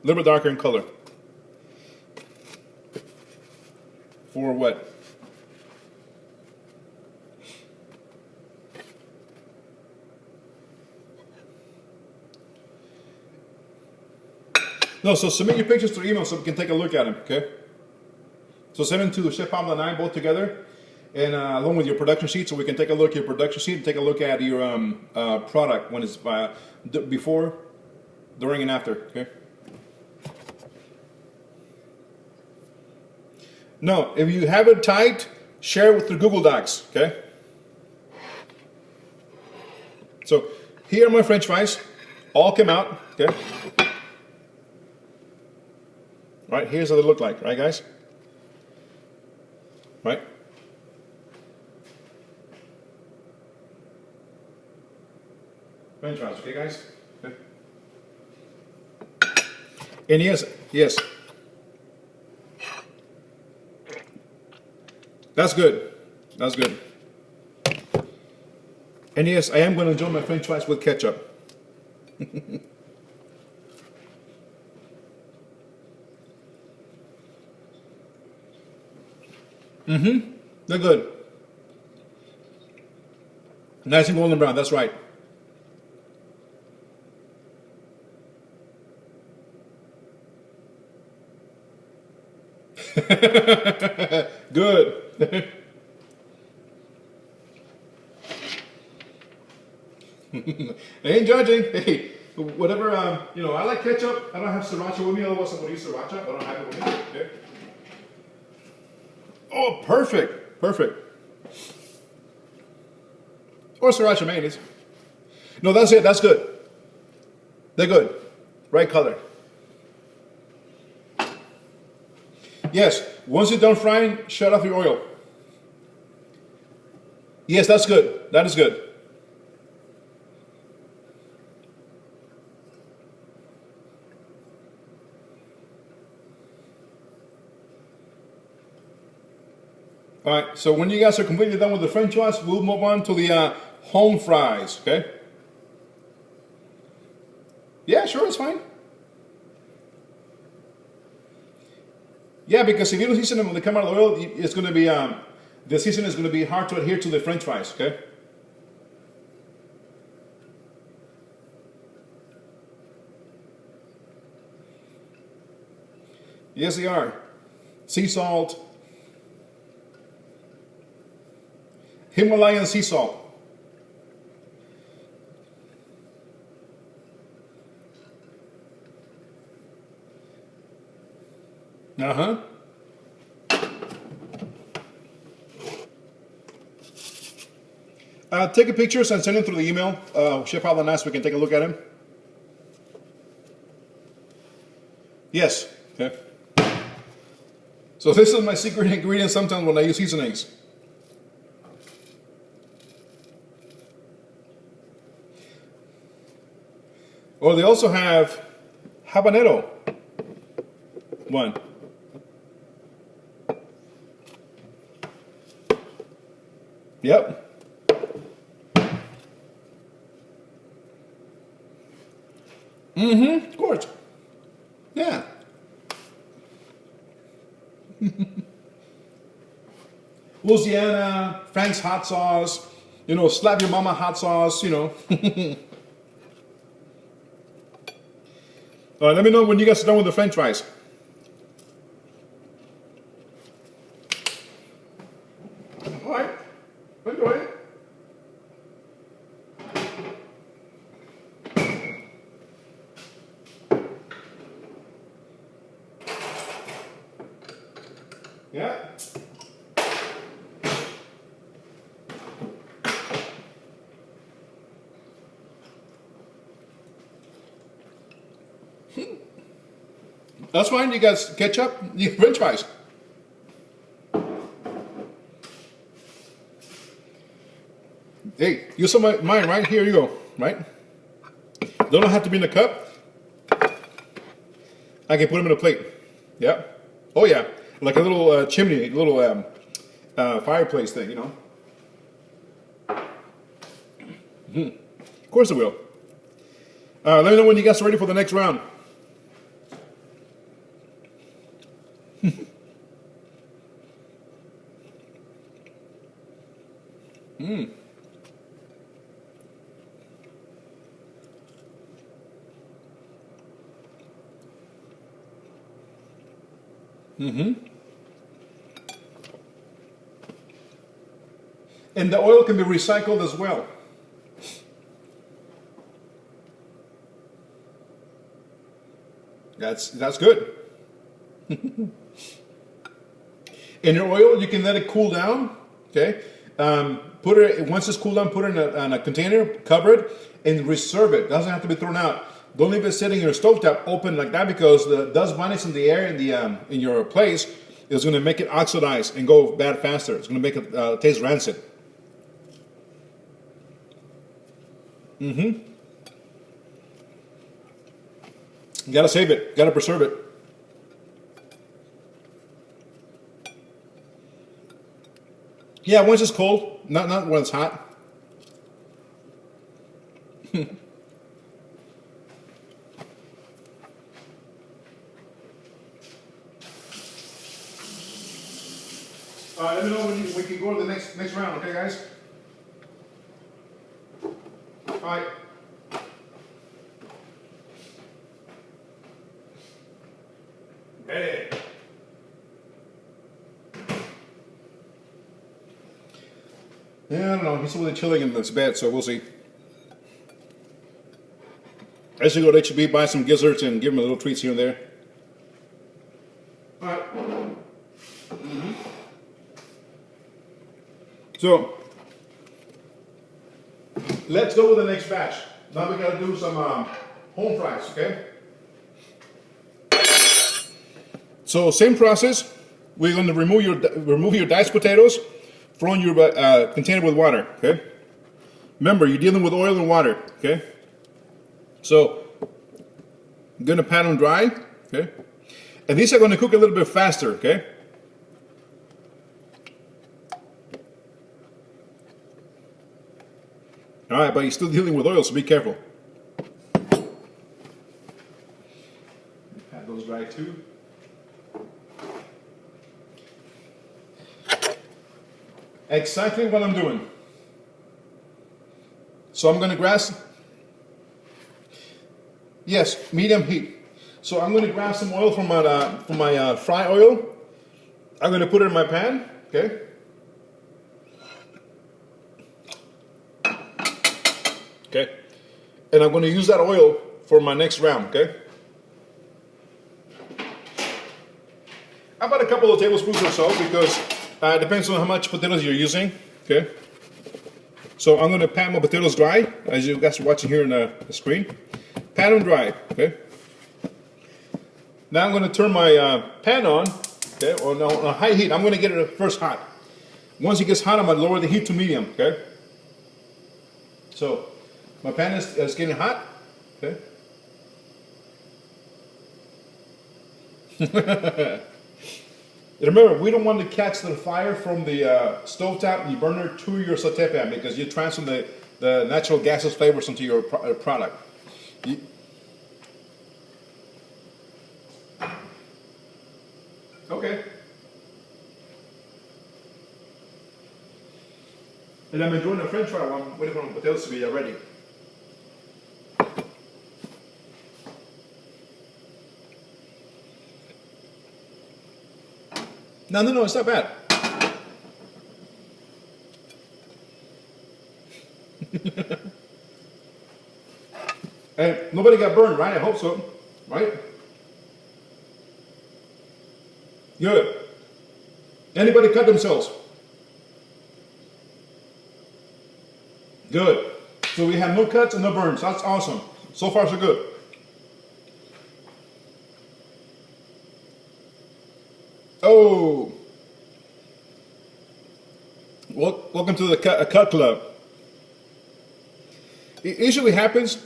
little bit darker in color. For what? No, so submit your pictures through email so we can take a look at them, okay? So send them to Chef Pablo and I both together, and along with your production sheet, so we can take a look at your production sheet and take a look at your product when it's before, during, and after, okay? No, if you have it typed, share it with the Google Docs, okay? So here are my French fries, all came out, okay? Right, here's what they look like, right guys? Right? French fries, okay guys? Okay. And yes, yes. That's good. That's good. And yes, I am going to enjoy my French fries with ketchup. Mm-hmm. They're good. Nice and golden brown, that's right. Good. I ain't judging. Hey, whatever, you know, I like ketchup. I don't have sriracha with me, otherwise I would use sriracha, but I don't have it with me. Okay. Oh, perfect. Perfect. Or sriracha mayonnaise. No, that's it. That's good. They're good. Right color. Yes, once you're done frying, shut off your oil. Yes, that's good. That is good. All right, so when you guys are completely done with the French fries, we'll move on to the home fries, okay? Yeah, sure, it's fine. Yeah, because if you don't season them when they come out of the oil, it's going to be, the seasoning is going to be hard to adhere to the French fries, okay? Yes, they are. Sea salt. Himalayan sea salt. Uh-huh. Take a pictures and send them through the email. Chef Alan asked, we can take a look at them. Yes. Okay. So this is my secret ingredient sometimes when I use seasonings. Or they also have habanero. One. Yep. Mm-hmm. Of course. Yeah. Louisiana, Frank's hot sauce, you know, slap your mama hot sauce, you know. Let me know when you guys are done with the French fries. All right. Enjoy it. Yeah. That's fine. You guys ketchup, you French fries. Hey, use some of mine, right? Here you go, right? Don't have to be in a cup. I can put them in a plate. Yeah. Oh yeah, like a little chimney, little fireplace thing, you know. Of course it will. Let me know when you guys are ready for the next round. And the oil can be recycled as well. That's good. In your oil, you can let it cool down. Okay, put it once it's cooled down. Put it in a container, cover it, and reserve it. Doesn't have to be thrown out. Don't leave it sitting in your stovetop open like that because the dust bunnies in the air in your place is going to make it oxidize and go bad faster. It's going to make it taste rancid. You gotta save it. Gotta preserve it. Yeah, once it's cold, not when it's hot. Let me know when we can go to the next round, okay, guys? All right. Hey. Yeah, I don't know. He's really chilling in this bed, so we'll see. I should go to HB, buy some gizzards, and give him a little treats here and there. All right. So, let's go with the next batch. Now we gotta do some home fries, okay? So same process. We're going to remove your diced potatoes from your container with water, okay? Remember, you're dealing with oil and water, okay? So I'm going to pan them dry, okay? And these are going to cook a little bit faster, okay? All right, but you're still dealing with oil, so be careful. Pat those dry too. Exactly what I'm doing. So I'm going to grab, yes, medium heat. So I'm going to grab some oil from my fry oil. I'm going to put it in my pan, okay? Okay, and I'm going to use that oil for my next round, okay? About a couple of tablespoons or so, because it depends on how much potatoes you're using, okay? So I'm going to pan my potatoes dry, as you guys are watching here on the screen. Pan them dry, okay? Now I'm going to turn my pan on, okay, on high heat. I'm going to get it first hot. Once it gets hot, I'm going to lower the heat to medium, okay? So my pan is getting hot, okay? Remember, we don't want to catch the fire from the stovetop and your burner to your saute pan, because you transfer the natural gaseous flavors into your product. Okay. And I'm enjoying the French fry while I'm waiting for the potatoes to be ready. No, it's not bad. And nobody got burned, right? I hope so, right? Good. Anybody cut themselves? Good. So we have no cuts and no burns. That's awesome. So far, so good. Oh. Welcome to the cut club. It usually happens.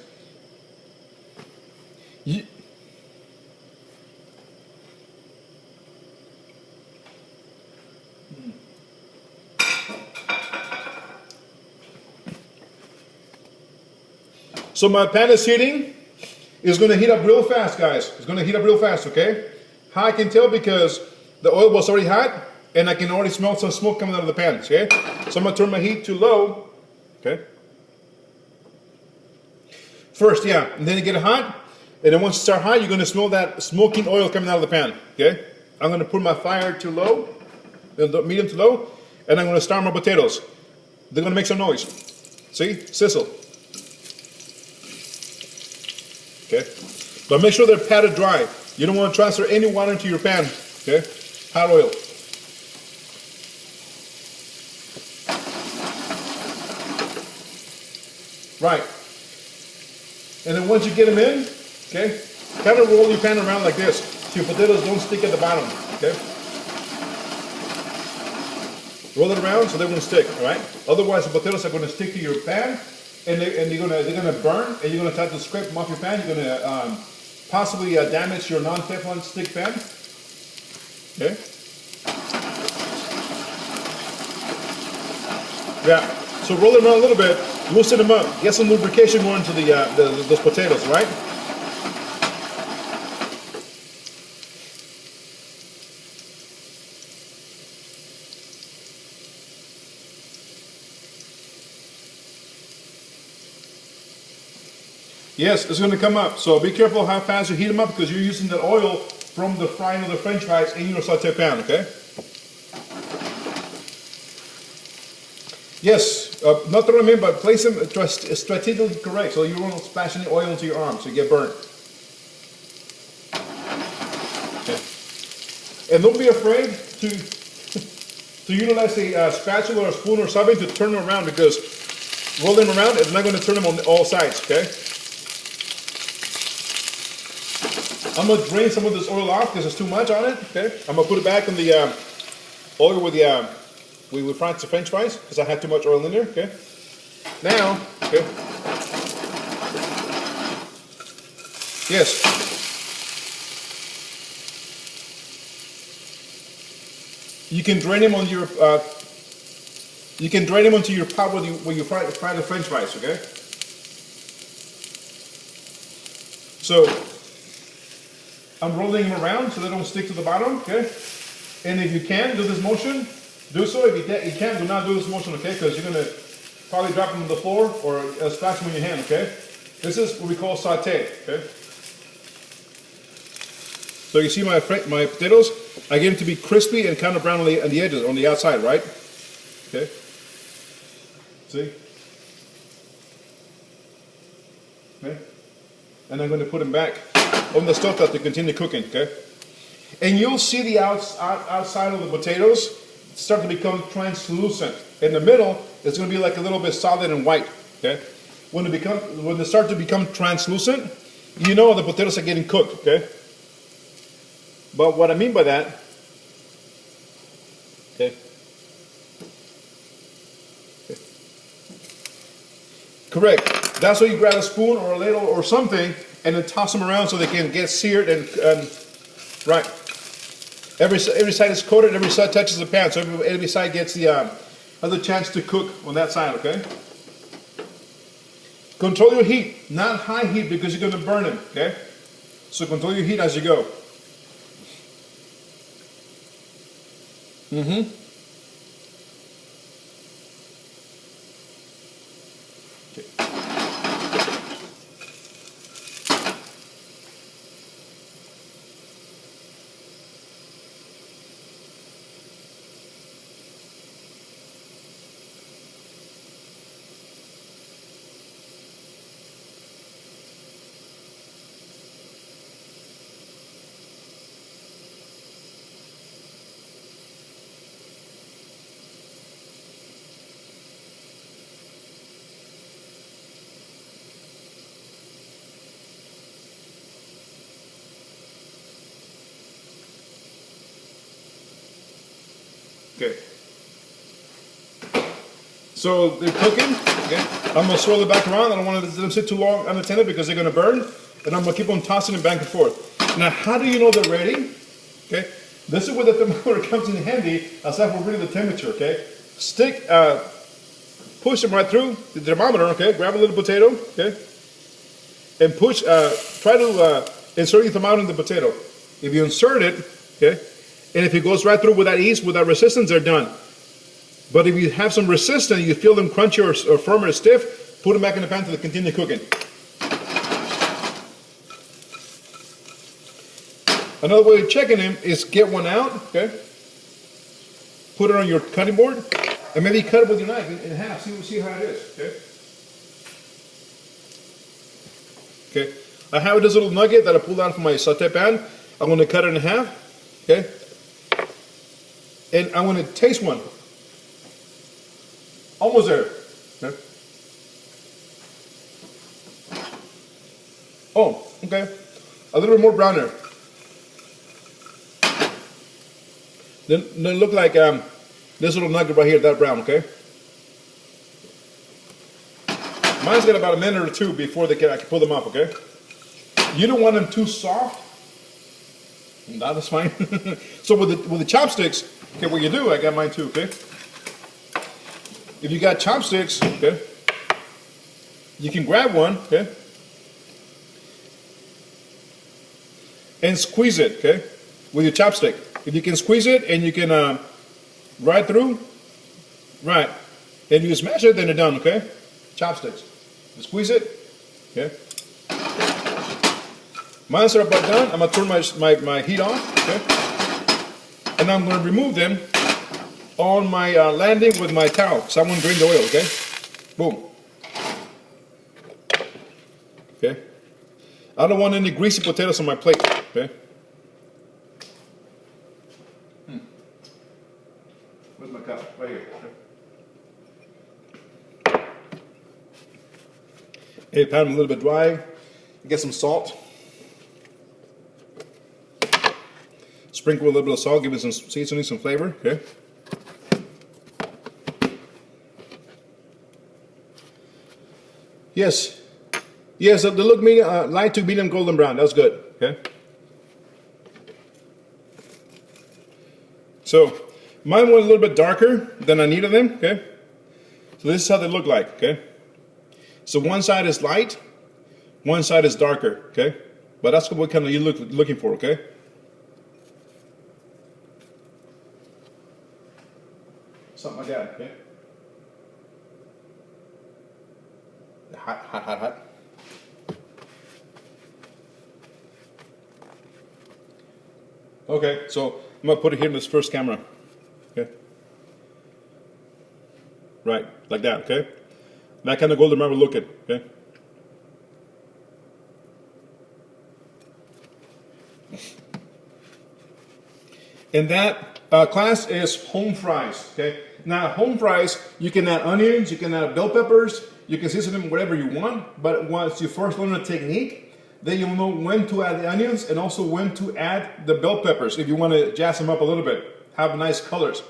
So my pan is heating. It's going to heat up real fast, guys. It's going to heat up real fast, okay? How I can tell? Because the oil was already hot, and I can already smell some smoke coming out of the pan, okay? So I'm going to turn my heat to low, okay? First, yeah, and then you get it hot, and then once it starts hot, you're going to smell that smoking oil coming out of the pan, okay? I'm going to put my fire to low, medium to low, and I'm going to start my potatoes. They're going to make some noise. See? Sizzle. Okay, but make sure they're patted dry. You don't want to transfer any water into your pan. Okay, hot oil. Right, and then once you get them in, okay, kind of roll your pan around like this so your potatoes don't stick at the bottom. Okay, roll it around so they won't stick. All right, otherwise the potatoes are going to stick to your pan. And they're gonna burn, and you're gonna try to scrape them off your pan. You're gonna possibly damage your non-Teflon stick pan. Okay. Yeah. So roll them around a little bit, loosen them up, get some lubrication going into those potatoes, right? Yes, it's going to come up. So be careful how fast you heat them up, because you're using the oil from the frying of the French fries in your saute pan, okay? Yes, not to remember, but place them strategically correct so you won't splash any oil into your arms so you get burnt. Okay. And don't be afraid to utilize a spatula or a spoon or something to turn them around, because roll them around, and I'm not going to turn them on all sides, okay? I'm going to drain some of this oil off because there's too much on it, okay? I'm going to put it back in the oil with the we fried the French fries because I had too much oil in there, okay? Now, okay? Yes. You can drain them on your you can drain them onto your pot where you fry the French fries, okay? So I'm rolling them around so they don't stick to the bottom, okay? And if you can do this motion, do so. If you can't, do not do this motion, okay? Because you're gonna probably drop them on the floor or splash them in your hand, okay? This is what we call saute, okay? So you see my potatoes? I get them to be crispy and kind of brown on the edges, on the outside, right? Okay. See? Okay. And I'm going to put them back on the stove top to continue cooking, okay? And you'll see the outside of the potatoes start to become translucent. In the middle, it's going to be like a little bit solid and white, okay? When they start to become translucent, you know the potatoes are getting cooked, okay? But what I mean by that, okay? Correct. That's why you grab a spoon or a ladle or something and then toss them around so they can get seared and right. Every side is coated, every side touches the pan, so every side gets the other chance to cook on that side, okay? Control your heat, not high heat because you're going to burn them, okay? So control your heat as you go. Mm-hmm. Okay. So they're cooking. Okay. I'm gonna swirl it back around. I don't want to let them sit too long unattended because they're gonna burn. And I'm gonna keep on tossing them back and forth. Now, how do you know they're ready? Okay. This is where the thermometer comes in handy, aside from reading the temperature. Okay. Push them right through the thermometer. Okay. Grab a little potato. Okay. And push. Try to insert your thermometer in the potato. If you insert it, okay. And if it goes right through without ease, without resistance, they're done. But if you have some resistance, you feel them crunchy or firm or stiff, put them back in the pan to continue cooking. Another way of checking them is get one out, okay? Put it on your cutting board, and maybe cut it with your knife in half. See how it is, okay? Okay. I have this little nugget that I pulled out from my saute pan. I'm going to cut it in half, okay? And I'm going to taste one. Almost there. Okay. Oh, okay. A little bit more brown there. Then look like this little nugget right here, that brown, okay? Mine's got about a minute or two before I can pull them off, okay? You don't want them too soft. No, that's fine. So with the chopsticks, okay, what you do, I got mine too, okay? If you got chopsticks, okay, you can grab one, okay, and squeeze it, okay, with your chopstick. If you can squeeze it and you can ride through, right, and you smash it, then they're done, okay? Chopsticks. You squeeze it, okay? Mine's are about done. I'm going to turn my heat off, okay? And I'm going to remove them on my landing with my towel. So I'm going to drain the oil, okay? Boom. Okay? I don't want any greasy potatoes on my plate, okay? Where's my cup? Right here. Okay. Hey, pan them a little bit dry. Get some salt. Sprinkle a little bit of salt, give it some seasoning, some flavor. Okay. Yes. Yes, they look medium, light to medium golden brown. That's good. Okay. So mine was a little bit darker than I needed them. Okay. So this is how they look like. Okay. So one side is light, one side is darker. Okay. But that's what kind of you're looking for. Okay. Something like that. Okay. Hot, hot, hot, hot. Okay, so I'm gonna put it here in this first camera. Okay. Right, like that, okay? That kind of golden brown looking, okay? And that class is home fries, okay? Now, home fries, you can add onions, you can add bell peppers, you can season them whatever you want, but once you first learn the technique, then you'll know when to add the onions and also when to add the bell peppers if you want to jazz them up a little bit, have nice colors.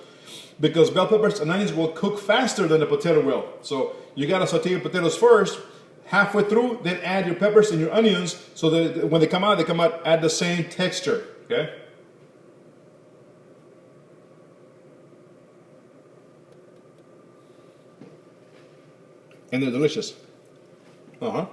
Because bell peppers and onions will cook faster than the potato will. So you gotta saute your potatoes first, halfway through, then add your peppers and your onions so that when they come out at the same texture, okay? And they're delicious. Uh-huh.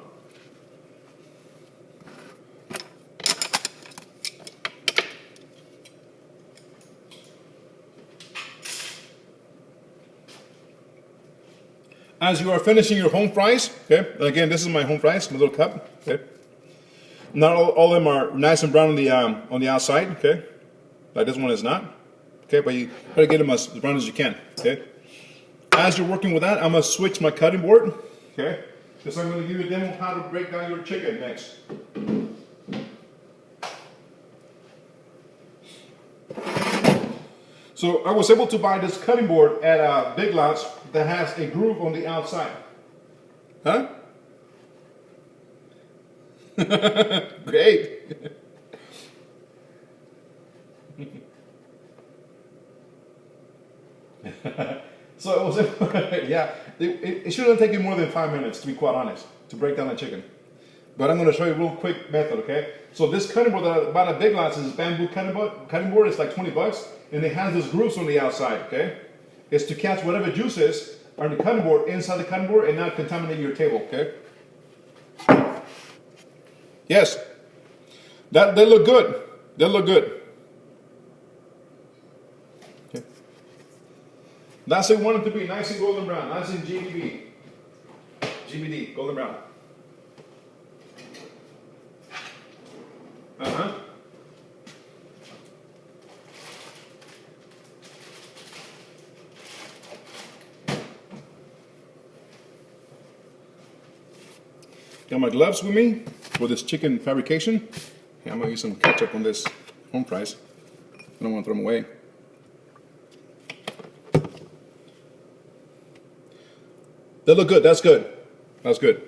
As you are finishing your home fries, okay, again, this is my home fries, my little cup, okay. Not all of them are nice and brown on the outside, okay. Like this one is not, okay, but you try to get them as brown as you can, okay. As you're working with that, I'm gonna switch my cutting board, okay, because I'm gonna give you a demo how to break down your chicken next. So I was able to buy this cutting board at Big Lots that has a groove on the outside. Huh? Great. So it was, yeah, it shouldn't take you more than 5 minutes, to be quite honest, to break down a chicken. But I'm going to show you a real quick method, okay? So this cutting board that I bought at Big Lots is bamboo cutting board. It's like 20 bucks, and it has those grooves on the outside, okay? It's to catch whatever juices are in the cutting board inside the cutting board and not contaminate your table, okay? Yes, they look good. They look good. Okay. That's it. Want it to be nice and golden brown, nice and GBD, golden brown. Uh-huh. Got my gloves with me for this chicken fabrication. Yeah, I'm gonna use some ketchup on this home fries. I don't want to throw them away. They look good. That's good. That's good.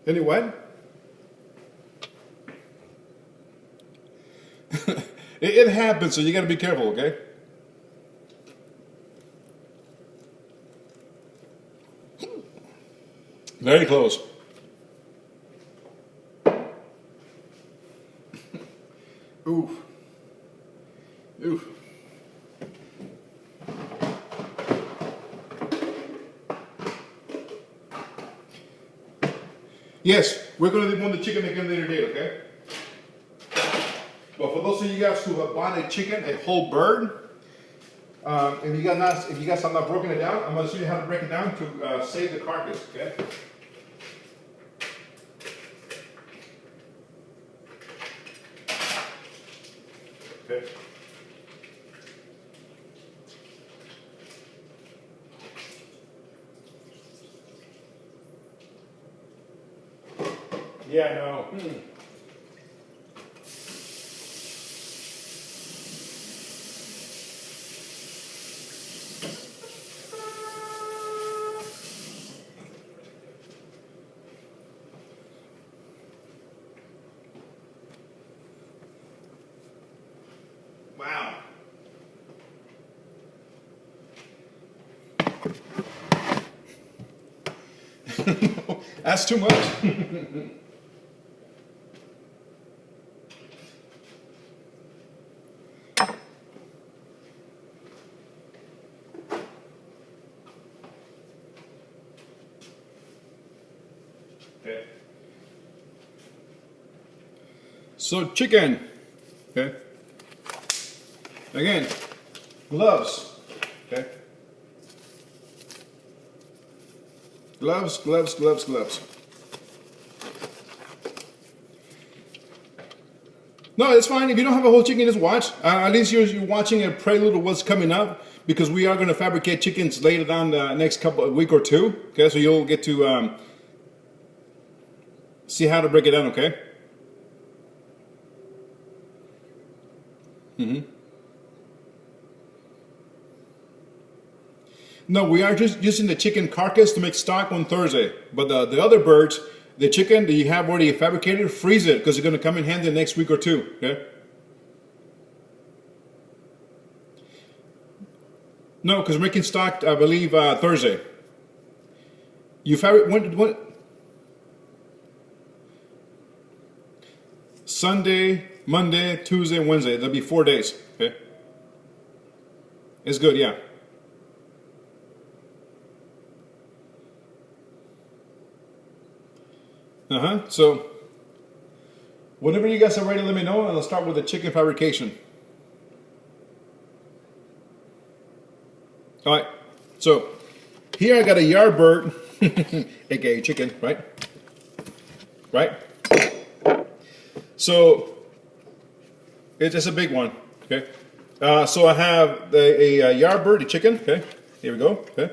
Anyway, it happens, so you got to be careful, okay? Very close. Oof. Oof. Yes, we're going to debone the chicken again later date, okay? But for those of you guys who have bought a chicken, a whole bird, if you guys have not broken it down, I'm going to show you how to break it down to save the carcass. Okay. Okay. Yeah, no. Wow. That's too much. Okay. So chicken. Okay. Again, gloves. Okay. Gloves, gloves, gloves, gloves. No, it's fine. If you don't have a whole chicken, just watch. At least you're watching a prelude of what's coming up, because we are going to fabricate chickens later down the next week or two. Okay, so you'll get to see how to break it down. Okay. No, we are just using the chicken carcass to make stock on Thursday. But the other birds, the chicken that you have already fabricated, freeze it, because it's going to come in handy the next week or two. Okay. No, because we're making stock, I believe, Thursday. You fabricate Sunday, Monday, Tuesday, Wednesday. That'll be 4 days. Okay. It's good, yeah. So, whenever you guys are ready, let me know, and I'll start with the chicken fabrication. All right. So, here I got a yard bird, aka chicken, right? Right? So, it's just a big one. Okay. So I have a yard bird, a chicken. Okay. Here we go. Okay.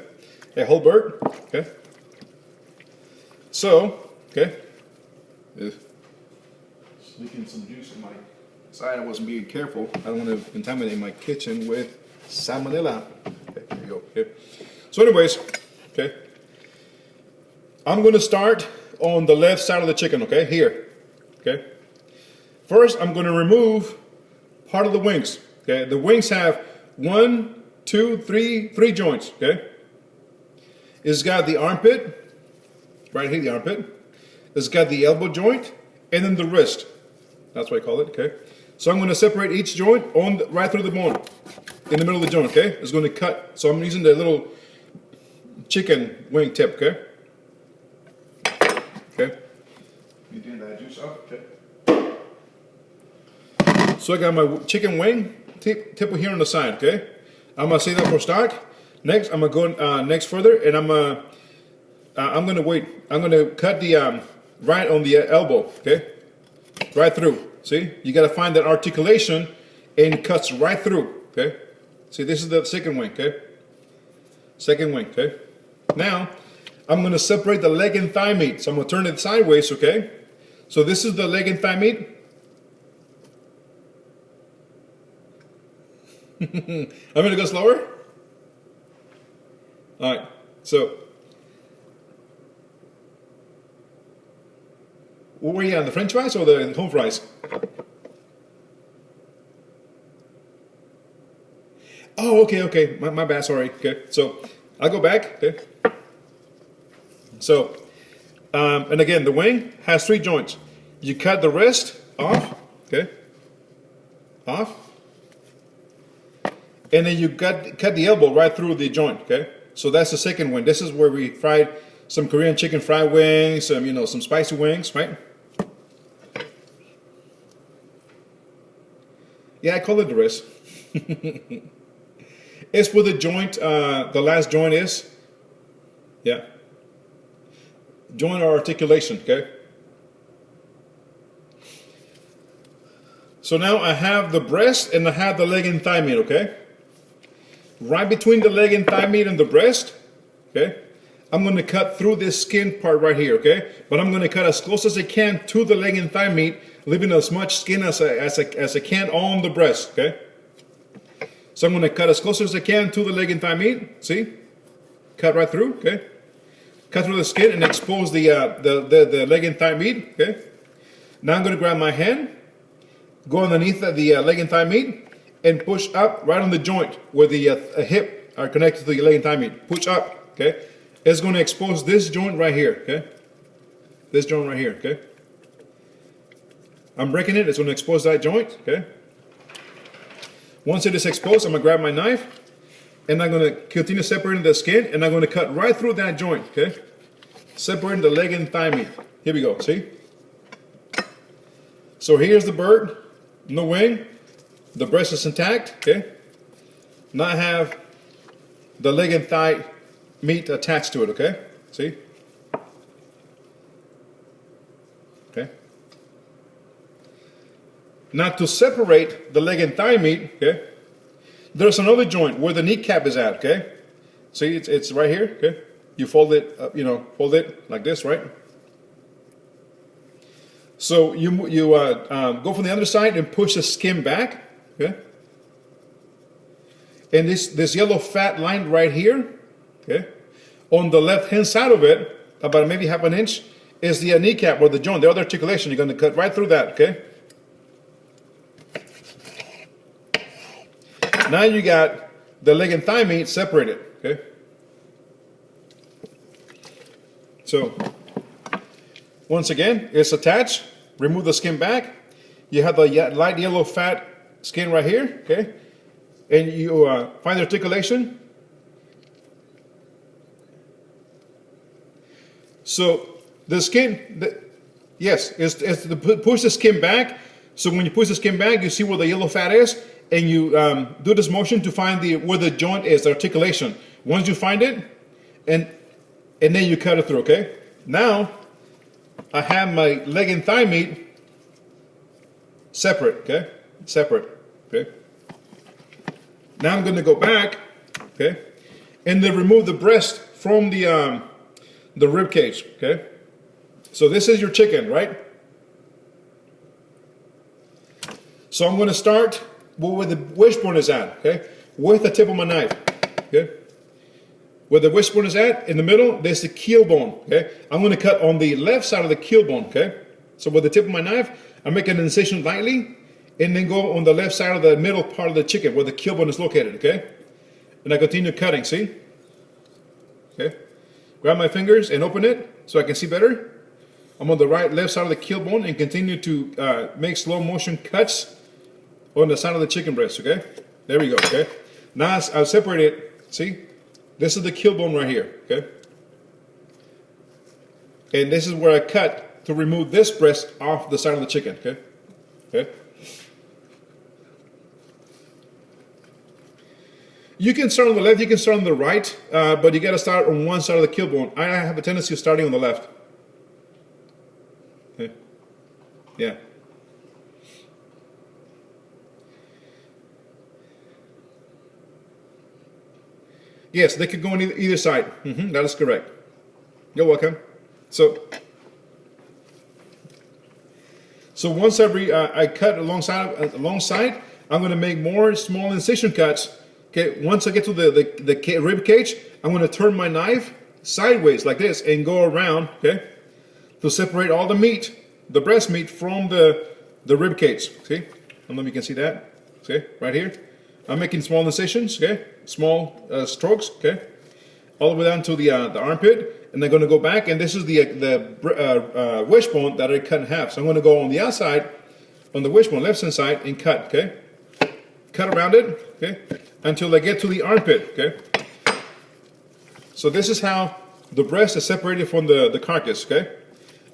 A whole bird. Okay. So, okay. Leaking some juice in my side. I wasn't being careful. I don't want to contaminate my kitchen with salmonella. Okay, there you go. Okay. So, anyways, okay. I'm going to start on the left side of the chicken. Okay, here. Okay. First, I'm going to remove part of the wings. Okay, the wings have 1, 2, 3 joints. Okay. It's got the armpit, right here, the armpit. It's got the elbow joint, and then the wrist. That's what I call it, okay? So I'm going to separate each joint right through the bone, in the middle of the joint, okay? It's going to cut. So I'm using the little chicken wing tip, okay? Okay. You getting that juice out, okay? So I got my chicken wing tip here on the side, okay? I'm going to save that for stock. Next, I'm going to go next further, and I'm going to wait. I'm going to cut the right on the elbow, okay? Right through. See? You got to find that articulation, and it cuts right through, okay? See, this is the second wing, okay? Second wing, okay? Now, I'm going to separate the leg and thigh meat. So I'm going to turn it sideways, okay? So this is the leg and thigh meat. I'm going to go slower. All right, so what were you on, the French fries or the home fries? Oh, okay, my bad, sorry. Okay, so I'll go back. Okay, so and again, the wing has 3 joints. You cut the wrist off, okay, off, and then you cut the elbow right through the joint. Okay, so that's the second wing. This is where we fried some Korean chicken fried wings, some spicy wings, right? Yeah, I call it the wrist. It's where the joint, the last joint is. Yeah. Joint or articulation, okay? So now I have the breast and I have the leg and thigh meat, okay? Right between the leg and thigh meat and the breast, okay? I'm going to cut through this skin part right here, okay? But I'm going to cut as close as I can to the leg and thigh meat, leaving as much skin as I can on the breast, okay? So I'm going to cut as close as I can to the leg and thigh meat, see? Cut right through, okay? Cut through the skin and expose the leg and thigh meat, okay? Now I'm going to grab my hand, go underneath the leg and thigh meat, and push up right on the joint where the hip are connected to the leg and thigh meat. Push up, okay? It's going to expose this joint right here, okay? This joint right here, okay? I'm breaking it. It's going to expose that joint, okay? Once it is exposed, I'm going to grab my knife, and I'm going to continue separating the skin, and I'm going to cut right through that joint, okay? Separating the leg and thigh meat. Here we go, see? So here's the bird, no wing. The breast is intact, okay? Now I have the leg and thigh meat attached to it, okay? See? Okay. Now to separate the leg and thigh meat, okay? There's another joint where the kneecap is at, okay? See, it's right here, okay? You fold it up, fold it like this, right? So you go from the other side and push the skin back, okay? And this yellow fat line right here, okay? On the left-hand side of it, about maybe half an inch, is the kneecap or the joint, the other articulation. You're going to cut right through that, okay? Now you got the leg and thigh meat separated, okay? So, once again, it's attached. Remove the skin back. You have the light yellow fat skin right here, okay? And you find the articulation. So the skin, yes, is to push the skin back. So when you push the skin back, you see where the yellow fat is, and you do this motion to find where the joint is, the articulation. Once you find it, and then you cut it through, okay? Now, I have my leg and thigh meat separate, okay? Separate, okay? Now I'm going to go back, okay? And then remove the breast from the rib cage, okay? So this is your chicken, right? So I'm going to start where the wishbone is at, okay? With the tip of my knife, okay? Where the wishbone is at, in the middle, there's the keel bone, okay? I'm going to cut on the left side of the keel bone, okay? So with the tip of my knife, I make an incision lightly, and then go on the left side of the middle part of the chicken, where the keel bone is located, okay? And I continue cutting, see? Okay? Grab my fingers and open it so I can see better. I'm on the left side of the keel bone and continue to make slow motion cuts on the side of the chicken breast, okay? There we go, okay? Now I've separated it, see? This is the keel bone right here, okay? And this is where I cut to remove this breast off the side of the chicken, okay? Okay? You can start on the left, you can start on the right, but you got to start on one side of the keel bone. I have a tendency of starting on the left. Okay? Yeah. Yes, they could go on either side. That is correct. You're welcome. So once I cut alongside, I'm going to make more small incision cuts. Okay, once I get to the rib cage, I'm going to turn my knife sideways like this and go around, okay, to separate all the meat, the breast meat, from the rib cage. See? I don't know if you can see that. See? Right here. I'm making small incisions, okay, small strokes, okay, all the way down to the armpit, and I'm going to go back, and this is the wishbone that I cut in half. So I'm going to go on the outside, on the wishbone, left hand side, and cut, okay, cut around it, okay, until I get to the armpit, okay. So this is how the breast is separated from the carcass, okay.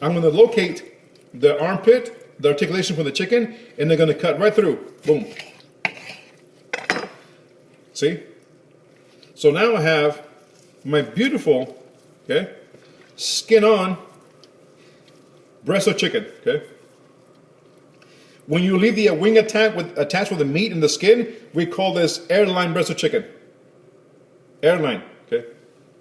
I'm going to locate the armpit, the articulation from the chicken, and they're going to cut right through, boom. See? So now I have my beautiful, okay, skin on breast of chicken, okay? When you leave the wing attached with the meat and the skin, we call this airline breast of chicken. Airline, okay?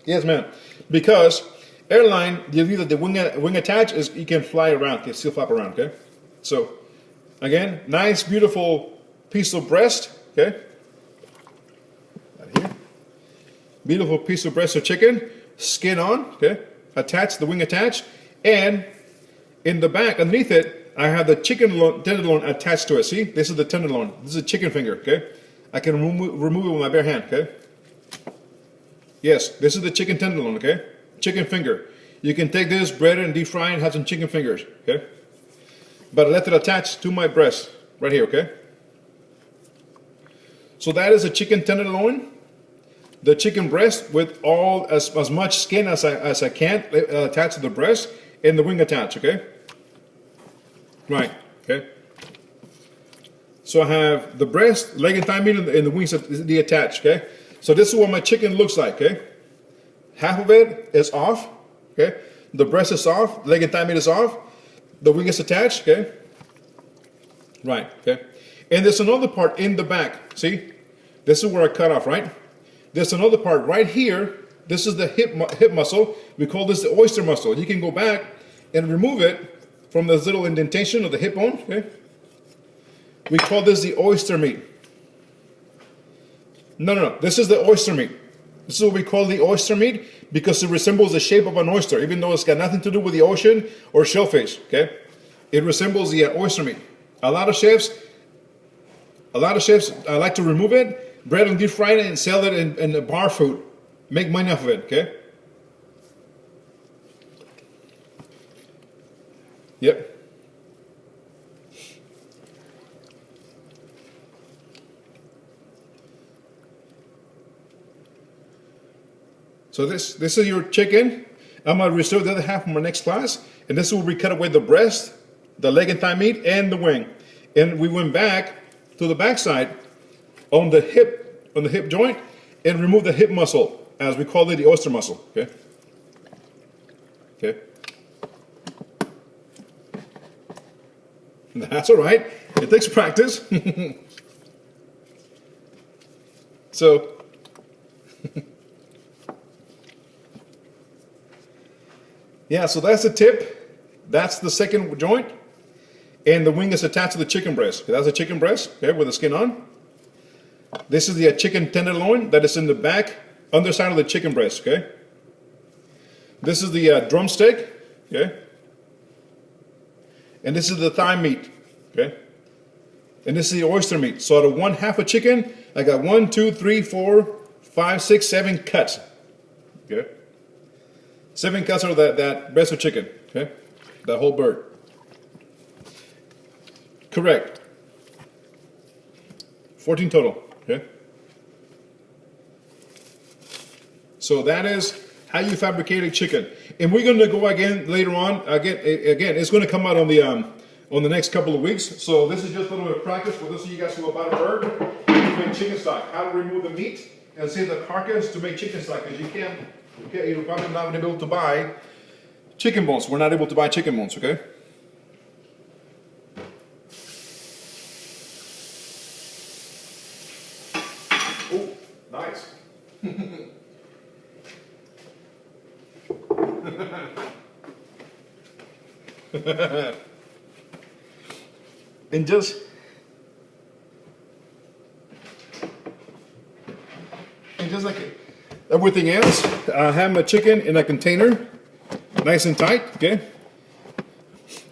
Yes, ma'am. Because airline, you leave that the wing attached, is you can fly around, you can still flap around, okay? So, again, nice, beautiful piece of breast, okay? Right here. Beautiful piece of breast of chicken, skin on, okay? Attached, the wing attached, and in the back, underneath it, I have the chicken tenderloin attached to it. See, this is the tenderloin. This is a chicken finger, okay? I can remove it with my bare hand, okay? Yes, this is the chicken tenderloin, okay? Chicken finger. You can take this, bread it, and deep fry it, and have some chicken fingers, okay? But I left it attached to my breast, right here, okay? So that is a chicken tenderloin, the chicken breast with all as much skin as I can attached to the breast, and the wing attached, okay? Right, okay? So I have the breast, leg and thigh meat, and the wings the attached, okay? So this is what my chicken looks like, okay? Half of it is off, okay? The breast is off, leg and thigh meat is off, the wing is attached, okay? Right, okay? And there's another part in the back, see? This is where I cut off, right? There's another part right here. This is the hip muscle. We call this the oyster muscle. You can go back and remove it from this little indentation of the hip bone, okay? We call this the oyster meat. No. This is the oyster meat. This is what we call the oyster meat because it resembles the shape of an oyster, even though it's got nothing to do with the ocean or shellfish, okay? It resembles the oyster meat. A lot of chefs like to remove it, bread and deep fry it, and sell it in bar food. Make money off of it, okay? Yep. So this is your chicken. I'm gonna reserve the other half for my next class, and this will be cut away the breast, the leg and thigh meat, and the wing. And we went back to the backside on the hip joint, and remove the hip muscle, as we call it, the oyster muscle. Okay. Okay. That's all right. It takes practice. So. Yeah, so that's the tip. That's the second joint. And the wing is attached to the chicken breast. Okay, that's the chicken breast, okay, with the skin on. This is the chicken tenderloin that is in the back, underside of the chicken breast, okay? This is the drumstick, okay? And this is the thigh meat, okay? And this is the oyster meat. So out of one half a chicken, I got 1, 2, 3, 4, 5, 6, 7 cuts, okay? 7 cuts out of that breast of chicken, okay? That whole bird. Correct. 14 total, okay? So that is how you fabricate a chicken. And we're going to go again later on. Again, it's going to come out on the next couple of weeks. So this is just a little bit of practice for those of you guys who about a bird to make chicken stock. How to remove the meat and save the carcass to make chicken stock, because you're probably not able to buy chicken bones. We're not able to buy chicken bones, okay? Oh, nice. And just like everything else, I have my chicken in a container, nice and tight, okay?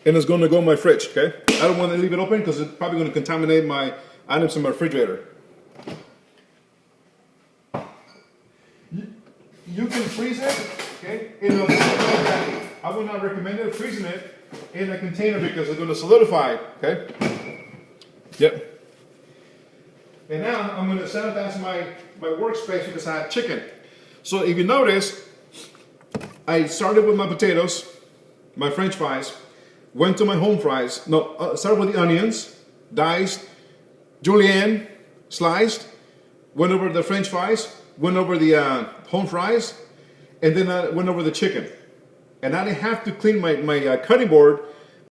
And it's going to go in my fridge, okay? I don't want to leave it open because it's probably going to contaminate my items in my refrigerator. You can freeze it, okay? I would not recommend it freezing it in a container because it's going to solidify, okay? Yep. And now I'm going to sanitize my workspace because I have chicken. So if you notice, I started with my potatoes, my French fries, went to my home fries. No, started with the onions, diced, julienne, sliced, went over the French fries, went over the home fries, and then went over the chicken. And I didn't have to clean my cutting board